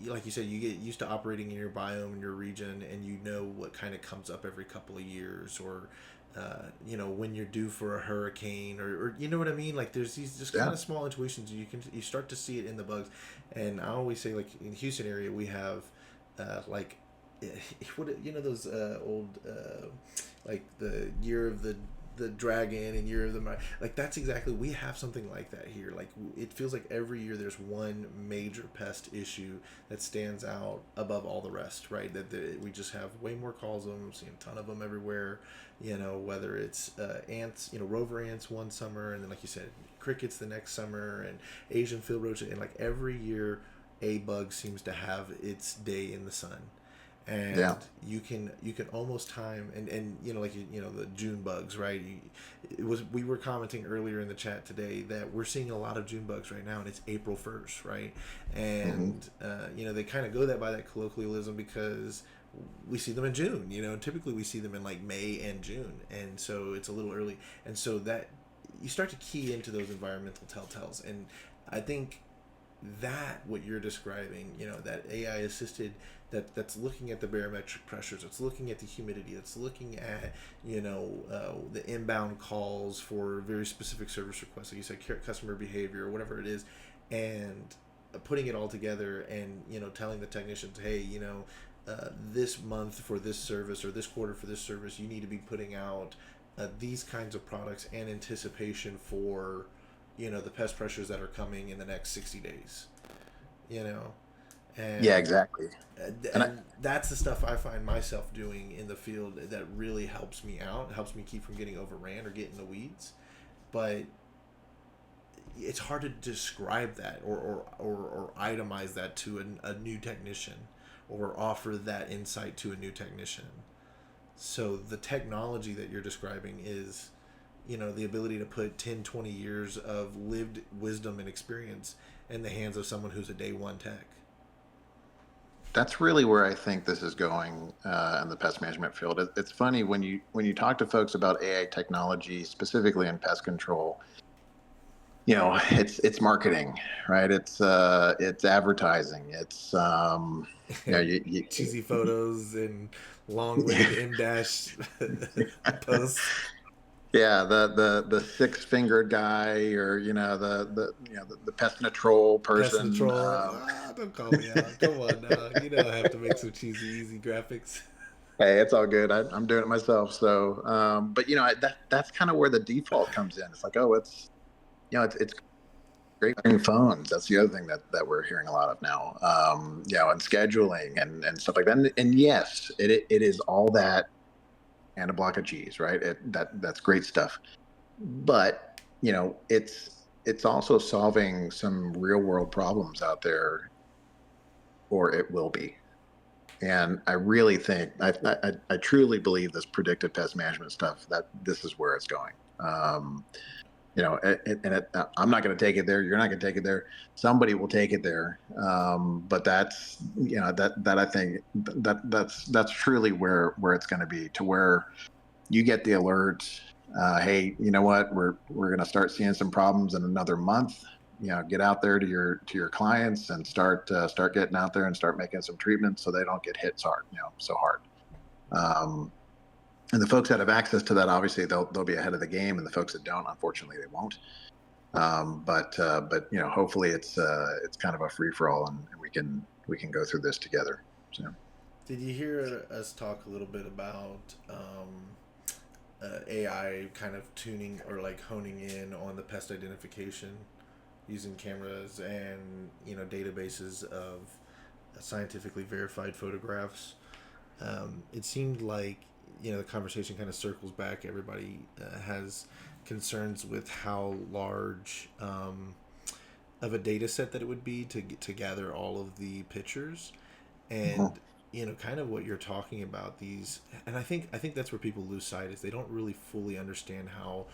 like you said, you get used to operating in your biome in your region, and you know what kind of comes up every couple of years, or when you're due for a hurricane, or you know what I mean. Like there's these just kind Yeah. of small intuitions you start to see it in the bugs. And I always say, like in the Houston area, we have like what those old like the year of the dragon and year of the like that's exactly, we have something like that here. Like it feels like every year there's one major pest issue that stands out above all the rest, right? We just have way more calls of them, seeing a ton of them everywhere. Whether it's ants, rover ants one summer, and then like you said, crickets the next summer, and Asian field roaches, and like every year a bug seems to have its day in the sun. And Yeah. you can almost time, and like the June bugs, right? We were commenting earlier in the chat today that we're seeing a lot of June bugs right now, and it's April 1st, right? Hmm. And they kind of go that by that colloquialism because we see them in June, and typically we see them in like May and June, and so it's a little early. And so that you start to key into those environmental telltales. And I think that what you're describing, that AI assisted, that's looking at the barometric pressures, it's looking at the humidity, it's looking at the inbound calls for very specific service requests, like you said, customer behavior or whatever it is, and putting it all together, and telling the technicians, hey, this month for this service, or this quarter for this service, you need to be putting out these kinds of products in anticipation for the pest pressures that are coming in the next 60 days, you know Yeah, and exactly. And I, and that's the stuff I find myself doing in the field that really helps me out, helps me keep from getting overran or get in the weeds. But it's hard to describe that, or itemize that to a new technician, or offer that insight to a new technician. So the technology that you're describing is, the ability to put 10, 20 years of lived wisdom and experience in the hands of someone who's a day one tech. that's really where I think this is going in the pest management field. It's funny when you talk to folks about AI technology, specifically in pest control. It's marketing, right? It's advertising. It's Cheesy photos and long-winded M dash posts. yeah, the six-fingered guy, or the pest control Pest person. control. Don't call me out. Come on now. I have to make some cheesy, easy graphics. Hey, it's all good. I'm doing it myself. So, but that's kind of where the default comes in. It's like, oh, it's great on phones. That's the other thing that we're hearing a lot of now. And scheduling and stuff like that. And yes, it is all that and a block of cheese, right? That's great stuff. But it's also solving some real world problems out there, or it will be. And I really think I truly believe this predictive pest management stuff, that this is where it's going. I'm not going to take it there. You're not going to take it there. Somebody will take it there. But that's that I think that's truly where it's going to be, to where you get the alert. Hey, you know what? We're going to start seeing some problems in another month. Get out there to your clients and start getting out there and start making some treatments so they don't get hit so hard. Um, and the folks that have access to that, obviously they'll be ahead of the game, and the folks that don't, unfortunately, they won't. But hopefully it's kind of a free for all, and we can go through this together. So. Did you hear us talk a little bit about AI kind of tuning or like honing in on the pest identification using cameras and databases of scientifically verified photographs? It seemed like the conversation kind of circles back. Everybody has concerns with how large of a data set that it would be to gather all of the pictures, Mhm. and kind of what you're talking about, these. And I think that's where people lose sight, is they don't really fully understand how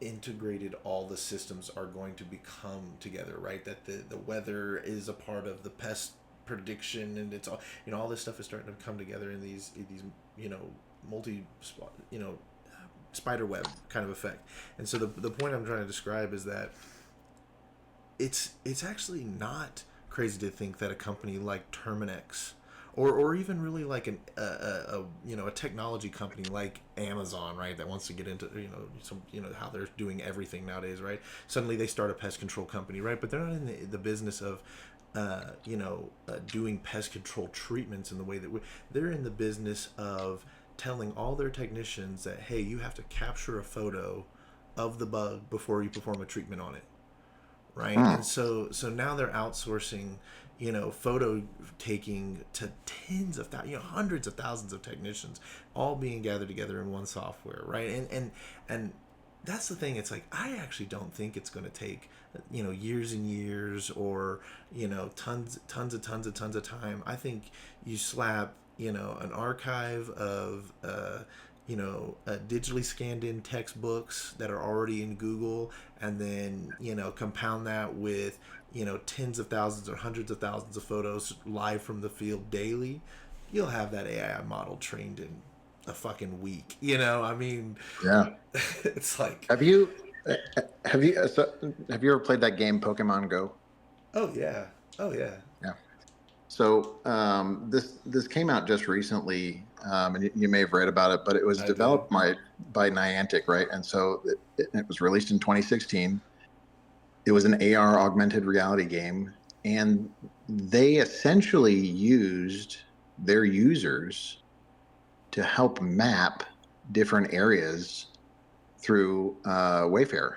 integrated all the systems are going to become together, right? That the weather is a part of the pest prediction, and it's all, all this stuff is starting to come together in these multi spot spider web kind of effect. And so the point I'm trying to describe is that it's actually not crazy to think that a company like Terminex, or even really like a technology company like Amazon, right, that wants to get into how they're doing everything nowadays, right? Suddenly they start a pest control company, right? But they're not in the business of doing pest control treatments in the way that they're in the business of telling all their technicians that, hey, you have to capture a photo of the bug before you perform a treatment on it, right? And so now they're outsourcing, photo taking to tens of thousands, hundreds of thousands of technicians, all being gathered together in one software, right? And that's the thing. It's like, I actually don't think it's going to take years and years, or tons of time. I think you slap an archive of digitally scanned in textbooks that are already in Google, and then compound that with tens of thousands or hundreds of thousands of photos live from the field daily. You'll have that AI model trained in a fucking week. I mean, Yeah. it's like, Have you have you ever played that game Pokemon Go? oh yeah, oh yeah. Yeah. So this came out just recently, and you may have read about it, but it was I did. developed by Niantic, right? And so it was released in 2016. It was an AR augmented reality game, and they essentially used their users to help map different areas through Wayfair,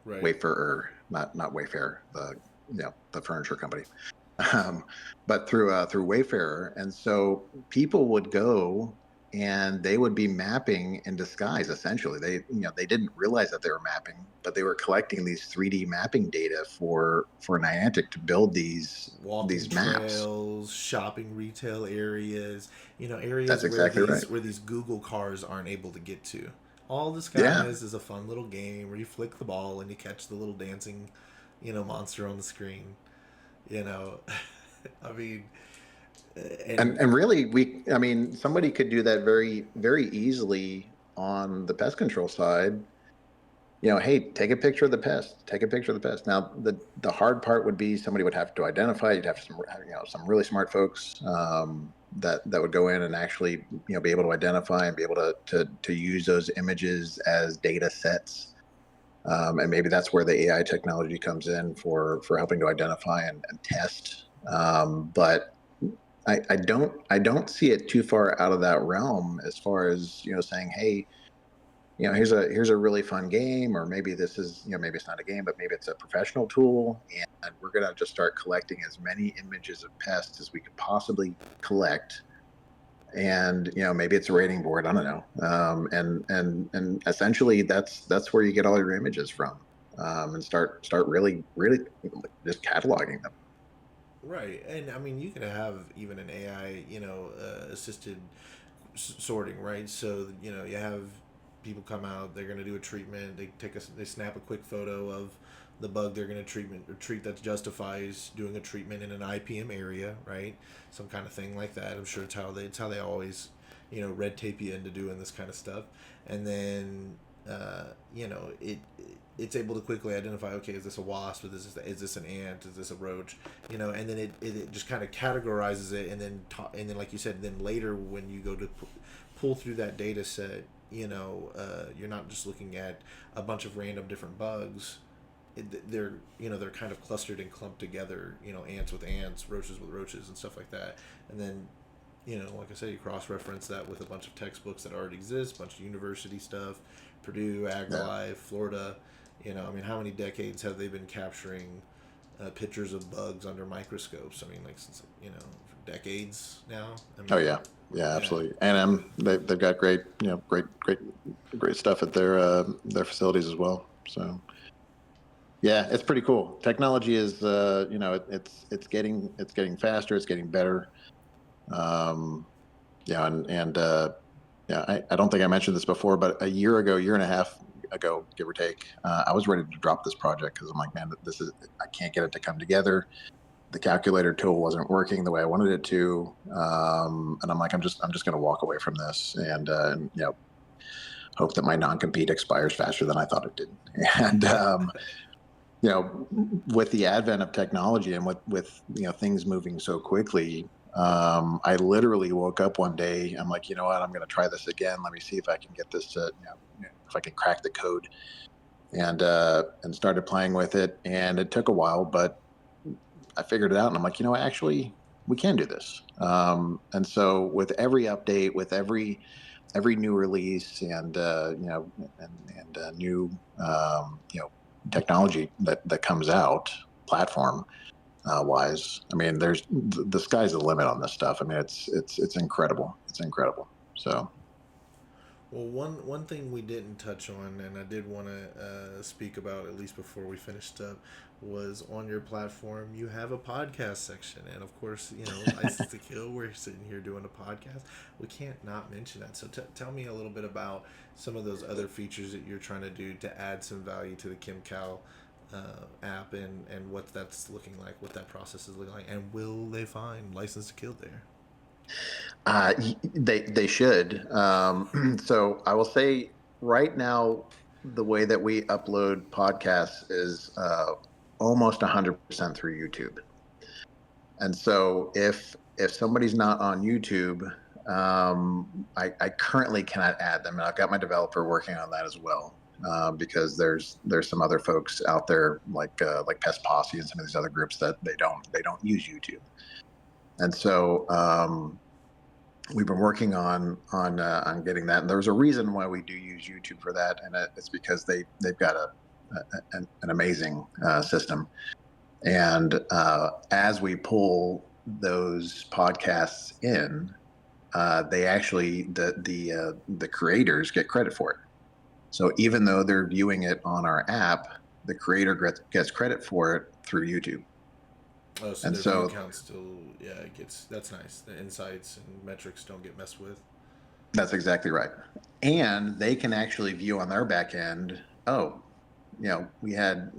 Right. Wayfarer, not Wayfair, the furniture company, but through Wayfarer. And so people would go and they would be mapping in disguise. Essentially, they didn't realize that they were mapping, but they were collecting these 3D mapping data for Niantic to build these Walking maps. trails, shopping retail areas, areas That's where exactly right. these Google cars aren't able to get to. All this guy Yeah. is a fun little game where you flick the ball and you catch the little dancing, monster on the screen. You know, I mean, and And really, I mean, somebody could do that very, very easily on the pest control side. Hey, take a picture of the pest. Take a picture of the pest. Now, the hard part would be somebody would have to identify. You'd have some really smart folks that would go in and actually be able to identify and be able to use those images as data sets. And maybe that's where the AI technology comes in for helping to identify and test. But I don't see it too far out of that realm as far as saying, hey, here's a really fun game, or maybe this is maybe it's not a game, but maybe it's a professional tool, and we're gonna just start collecting as many images of pests as we could possibly collect, and maybe it's a rating board, I don't know, and essentially that's where you get all your images from, and start really just cataloging them. right, and I mean, you can have even an AI, assisted sorting, right? So you have people come out, they're going to do a treatment, they snap a quick photo of the bug they're going to treat that justifies doing a treatment in an IPM area, right? Some kind of thing like that. I'm sure it's how they always red tape you into doing this kind of stuff, and then it's able to quickly identify, okay, is this a wasp, or is this an ant, is this a roach, and then it just kind of categorizes it, and then like you said, then later when you go to pull through that data set, you're not just looking at a bunch of random different bugs. They're kind of clustered and clumped together, ants with ants, roaches with roaches, and stuff like that. And then like I said, you cross-reference that with a bunch of textbooks that already exist, a bunch of university stuff, Purdue, Yeah. AgriLife, Florida. I mean, how many decades have they been capturing pictures of bugs under microscopes? I mean, like, since decades now. I mean, Oh yeah, yeah, yeah, absolutely. And they've got great, great stuff at their facilities as well. So yeah, it's pretty cool. Technology is, it's getting faster, it's getting better. Um, yeah, and yeah, I don't think I mentioned this before, but a year and a half ago, give or take, I was ready to drop this project because I'm like, man, I can't get it to come together. The calculator tool wasn't working the way I wanted it to, and I'm like, I'm just going to walk away from this. And hope that my non-compete expires faster than I thought it did. And you know, with the advent of technology and with you know things moving so quickly, I literally woke up one day. I'm like, you know what? I'm going to try this again. Let me see if I can get this to, if I can crack the code, and started playing with it. And it took a while, but I figured it out. And I'm like, you know, actually, we can do this. And so with every update, with every new release, and new technology that comes out, platform wise, I mean, there's the sky's the limit on this stuff. I mean, it's incredible. It's incredible. So. Well, one thing we didn't touch on, and I did want to speak about at least before we finished up, was on your platform you have a podcast section, and of course, you know, License to Kill. We're sitting here doing a podcast. We can't not mention that. So tell me a little bit about some of those other features that you're trying to do to add some value to the ChemCal app, and what that's looking like, what that process is looking like, and will they find License to Kill there? They should. So I will say right now, the way that we upload podcasts is almost 100% through YouTube. And so if somebody's not on YouTube, I currently cannot add them, and I've got my developer working on that as well. Because there's some other folks out there like Pest Posse and some of these other groups that they don't use YouTube, and so we've been working on getting that. And there's a reason why we do use YouTube for that, and it's because they've got an amazing system. And as we pull those podcasts in, they actually the creators get credit for it. So even though they're viewing it on our app, the creator gets credit for it through YouTube. Oh, so And their so view count still, yeah, it gets, that's nice. The insights and metrics don't get messed with. that's exactly right. And they can actually view on their back end, oh, we had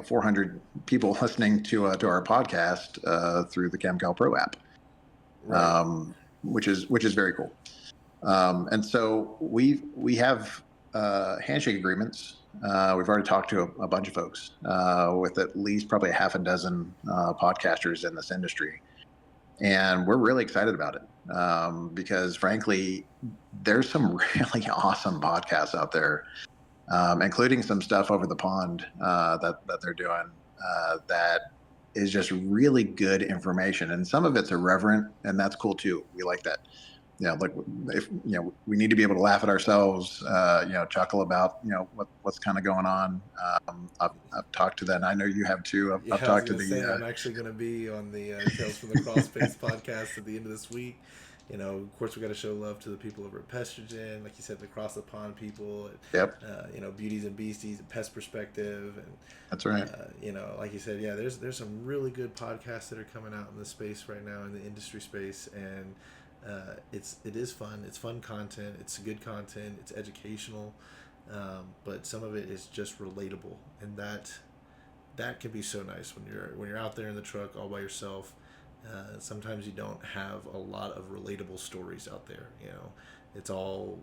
400 people listening to our podcast through the ChemCal Pro app, Right. which is very cool. And so we have handshake agreements. We've already talked to a bunch of folks with at least probably a half a dozen podcasters in this industry, and we're really excited about it because, frankly, there's some really awesome podcasts out there, including some stuff over the pond that they're doing that is just really good information, and some of it's irreverent, and that's cool too. We like that. Like if we need to be able to laugh at ourselves, chuckle about what's kind of going on. I've talked to that. And I know you have too. Yeah, I've I was talked to gonna say I'm the actually gonna be on the Tales from the Crawl Space podcast at the end of this week. Of course, we got to show love to the people over at Pestrogen, like you said, the Across the Pond people. yep, Beauties and Beasties, and Pest Perspective, and that's right. like you said, yeah, there's some really good podcasts that are coming out in the space right now, in the industry space, and it is fun. It's fun content. It's good content. It's educational, but some of it is just relatable, and that can be so nice when you're out there in the truck all by yourself. Sometimes you don't have a lot of relatable stories out there. It's all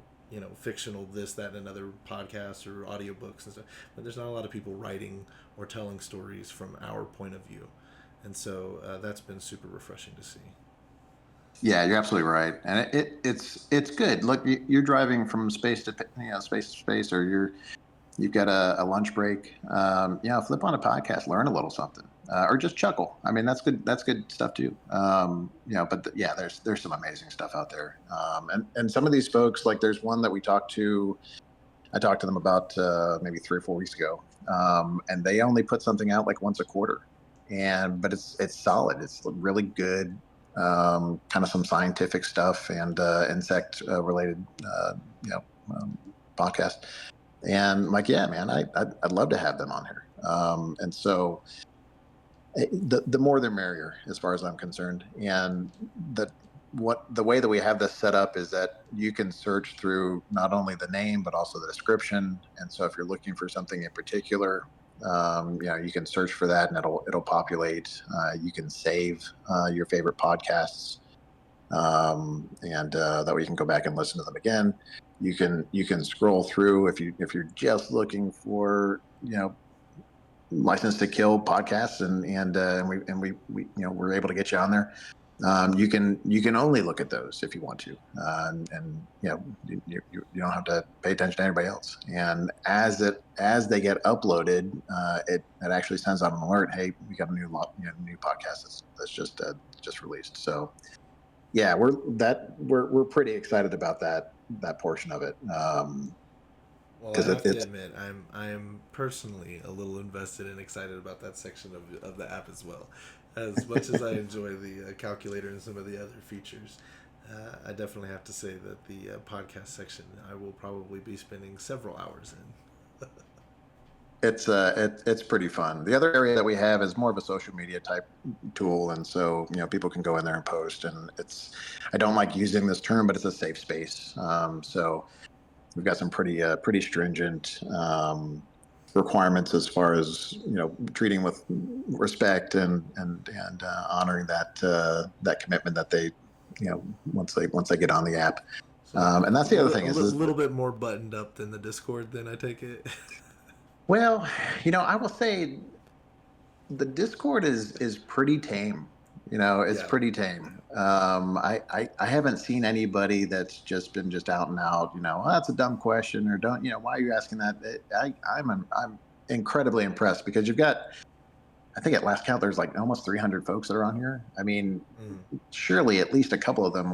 fictional, this, that, and another podcasts or audiobooks and stuff. But there's not a lot of people writing or telling stories from our point of view, and so that's been super refreshing to see. Yeah, you're absolutely right, and it's good. Look, you're driving from space to space, or you've got a lunch break. Flip on a podcast, learn a little something, or just chuckle. I mean, that's good. That's good stuff too. There's some amazing stuff out there, and some of these folks, like there's one that I talked to them about maybe 3 or 4 weeks ago, and they only put something out like once a quarter, but it's solid. It's really good. Kind of some scientific stuff and insect related podcast. And I'm like, yeah, man, I'd love to have them on here. And so the more the merrier, as far as I'm concerned. And the way that we have this set up is that you can search through not only the name but also the description. And so if you're looking for something in particular, you can search for that and it'll populate. You can save your favorite podcasts, and that way you can go back and listen to them again. you can scroll through if you're just looking for, License to Kill podcasts, and we we're able to get you on there. You can only look at those if you want to, and you don't have to pay attention to anybody else. And as they get uploaded, it actually sends out an alert. Hey, we got a new podcast that's just released. So yeah, we're pretty excited about that portion of it. Well, I have to admit, I am personally a little invested and excited about that section of the app as well. As much as I enjoy the calculator and some of the other features, I definitely have to say that the podcast section I will probably be spending several hours in. It's pretty fun. The other area that we have is more of a social media type tool, and so people can go in there and post. And I don't like using this term, but it's a safe space. So we've got some pretty stringent requirements as far as treating with respect and honoring that commitment that they once they get on the app. And that's the other thing is a little bit more buttoned up than the Discord. Then I take it. Well, I will say the Discord is pretty tame. It's pretty tame. I haven't seen anybody that's just been out and out. Oh, that's a dumb question, or don't. Why are you asking that? I'm incredibly impressed because you've got. I think at last count there's like almost 300 folks that are on here. I mean, surely at least a couple of them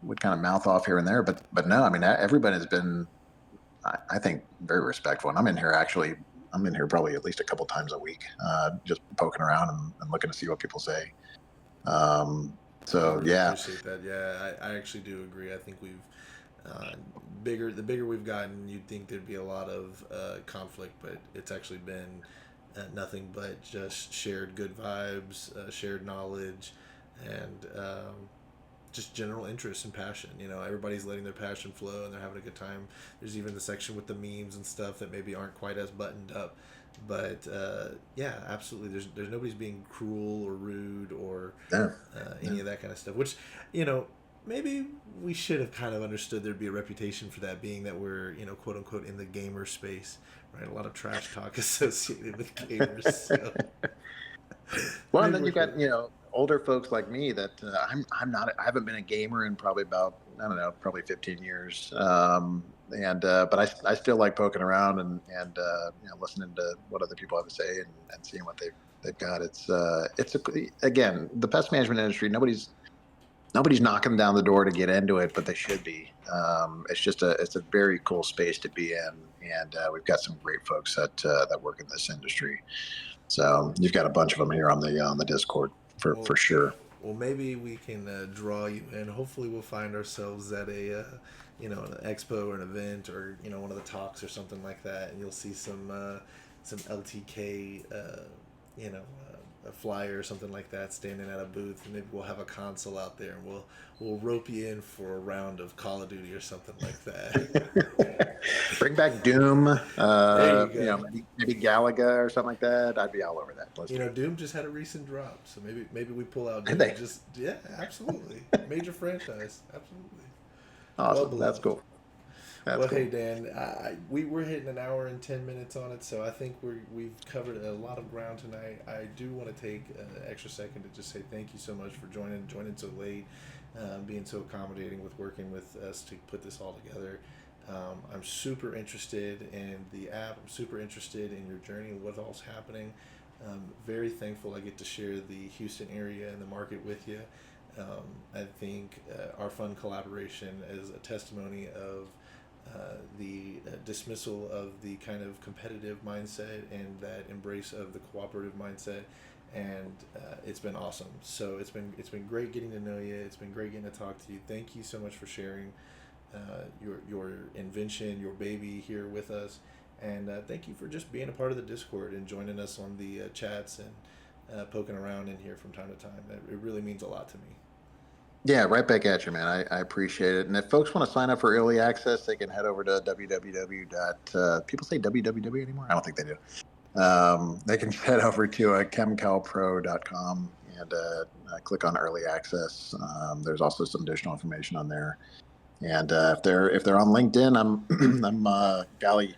would kind of mouth off here and there, but no. I mean, everybody has been, I think, very respectful. And I'm in here probably at least a couple times a week, just poking around and looking to see what people say. So yeah, appreciate that. Yeah, I actually do agree. I think we've the bigger we've gotten, you'd think there'd be a lot of conflict, but it's actually been nothing but just shared good vibes, shared knowledge, and just general interest and passion. Everybody's letting their passion flow and they're having a good time. There's even the section with the memes and stuff that maybe aren't quite as buttoned up. But yeah, absolutely. There's nobody's being cruel or rude or any of that kind of stuff. Which, maybe we should have kind of understood there'd be a reputation for that, being that we're quote unquote in the gamer space, right? A lot of trash talk associated with gamers. So. Well, and then you've got older folks like me that I'm not. I haven't been a gamer in probably about probably 15 years. But I still like poking around and listening to what other people have to say and seeing what they've got. Again, the pest management industry. Nobody's knocking down the door to get into it, but they should be. It's a very cool space to be in, and we've got some great folks that work in this industry. So you've got a bunch of them here on the Discord for sure. Well, maybe we can draw you in. Hopefully, we'll find ourselves at a an expo or an event or one of the talks or something like that, and you'll see some LTK a flyer or something like that standing at a booth, and maybe we'll have a console out there, and we'll rope you in for a round of Call of Duty or something like that. Bring back Doom, maybe Galaga or something like that. I'd be all over that. Doom just had a recent drop, so maybe we pull out Doom. Yeah, absolutely. Major franchise, absolutely. Awesome, that's cool. Cool. Hey Dan, we're hitting an hour and 10 minutes on it, so I think we've covered a lot of ground tonight. I do want to take an extra second to just say thank you so much for joining so late, being so accommodating with working with us to put this all together. I'm super interested in the app. I'm super interested in your journey and what all's happening. Very thankful I get to share the Houston area and the market with you. I think our fun collaboration is a testimony of the dismissal of the kind of competitive mindset and that embrace of the cooperative mindset, and it's been awesome. So it's been great getting to know you. It's been great getting to talk to you. Thank you so much for sharing your invention, your baby here with us, and thank you for just being a part of the Discord and joining us on the chats and poking around in here from time to time. It really means a lot to me. Yeah, right back at you, man. I appreciate it. And if folks want to sign up for early access, they can head over to people say www anymore? I don't think they do. They can head over to chemcalpro.com and click on early access. There's also some additional information on there. And if they're on LinkedIn, I'm golly.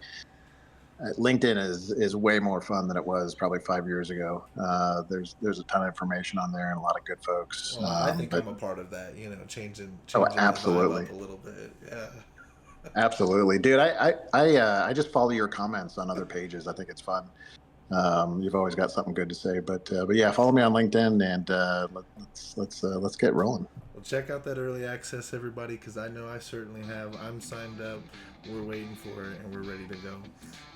LinkedIn is way more fun than it was probably 5 years ago. There's a ton of information on there and a lot of good folks. Well, I think But I'm a part of that. Changing oh, changing the vibe absolutely, up a little bit. Yeah. absolutely, dude. I just follow your comments on other pages. I think it's fun. You've always got something good to say. But yeah, follow me on LinkedIn and let's get rolling. Well, check out that early access, everybody, because I know I certainly have. I'm signed up. We're waiting for it, and we're ready to go.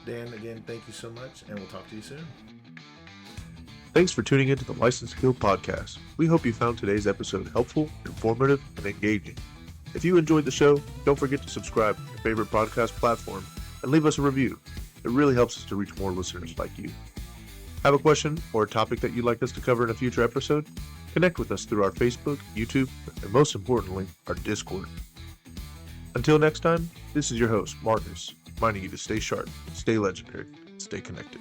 Dan, again, thank you so much, and we'll talk to you soon. Thanks for tuning into the Licensed to Kill podcast. We hope you found today's episode helpful, informative, and engaging. If you enjoyed the show, don't forget to subscribe to your favorite podcast platform and leave us a review. It really helps us to reach more listeners like you. Have a question or a topic that you'd like us to cover in a future episode? Connect with us through our Facebook, YouTube, and most importantly, our Discord. Until next time, this is your host, Marcus, reminding you to stay sharp, stay legendary, stay connected.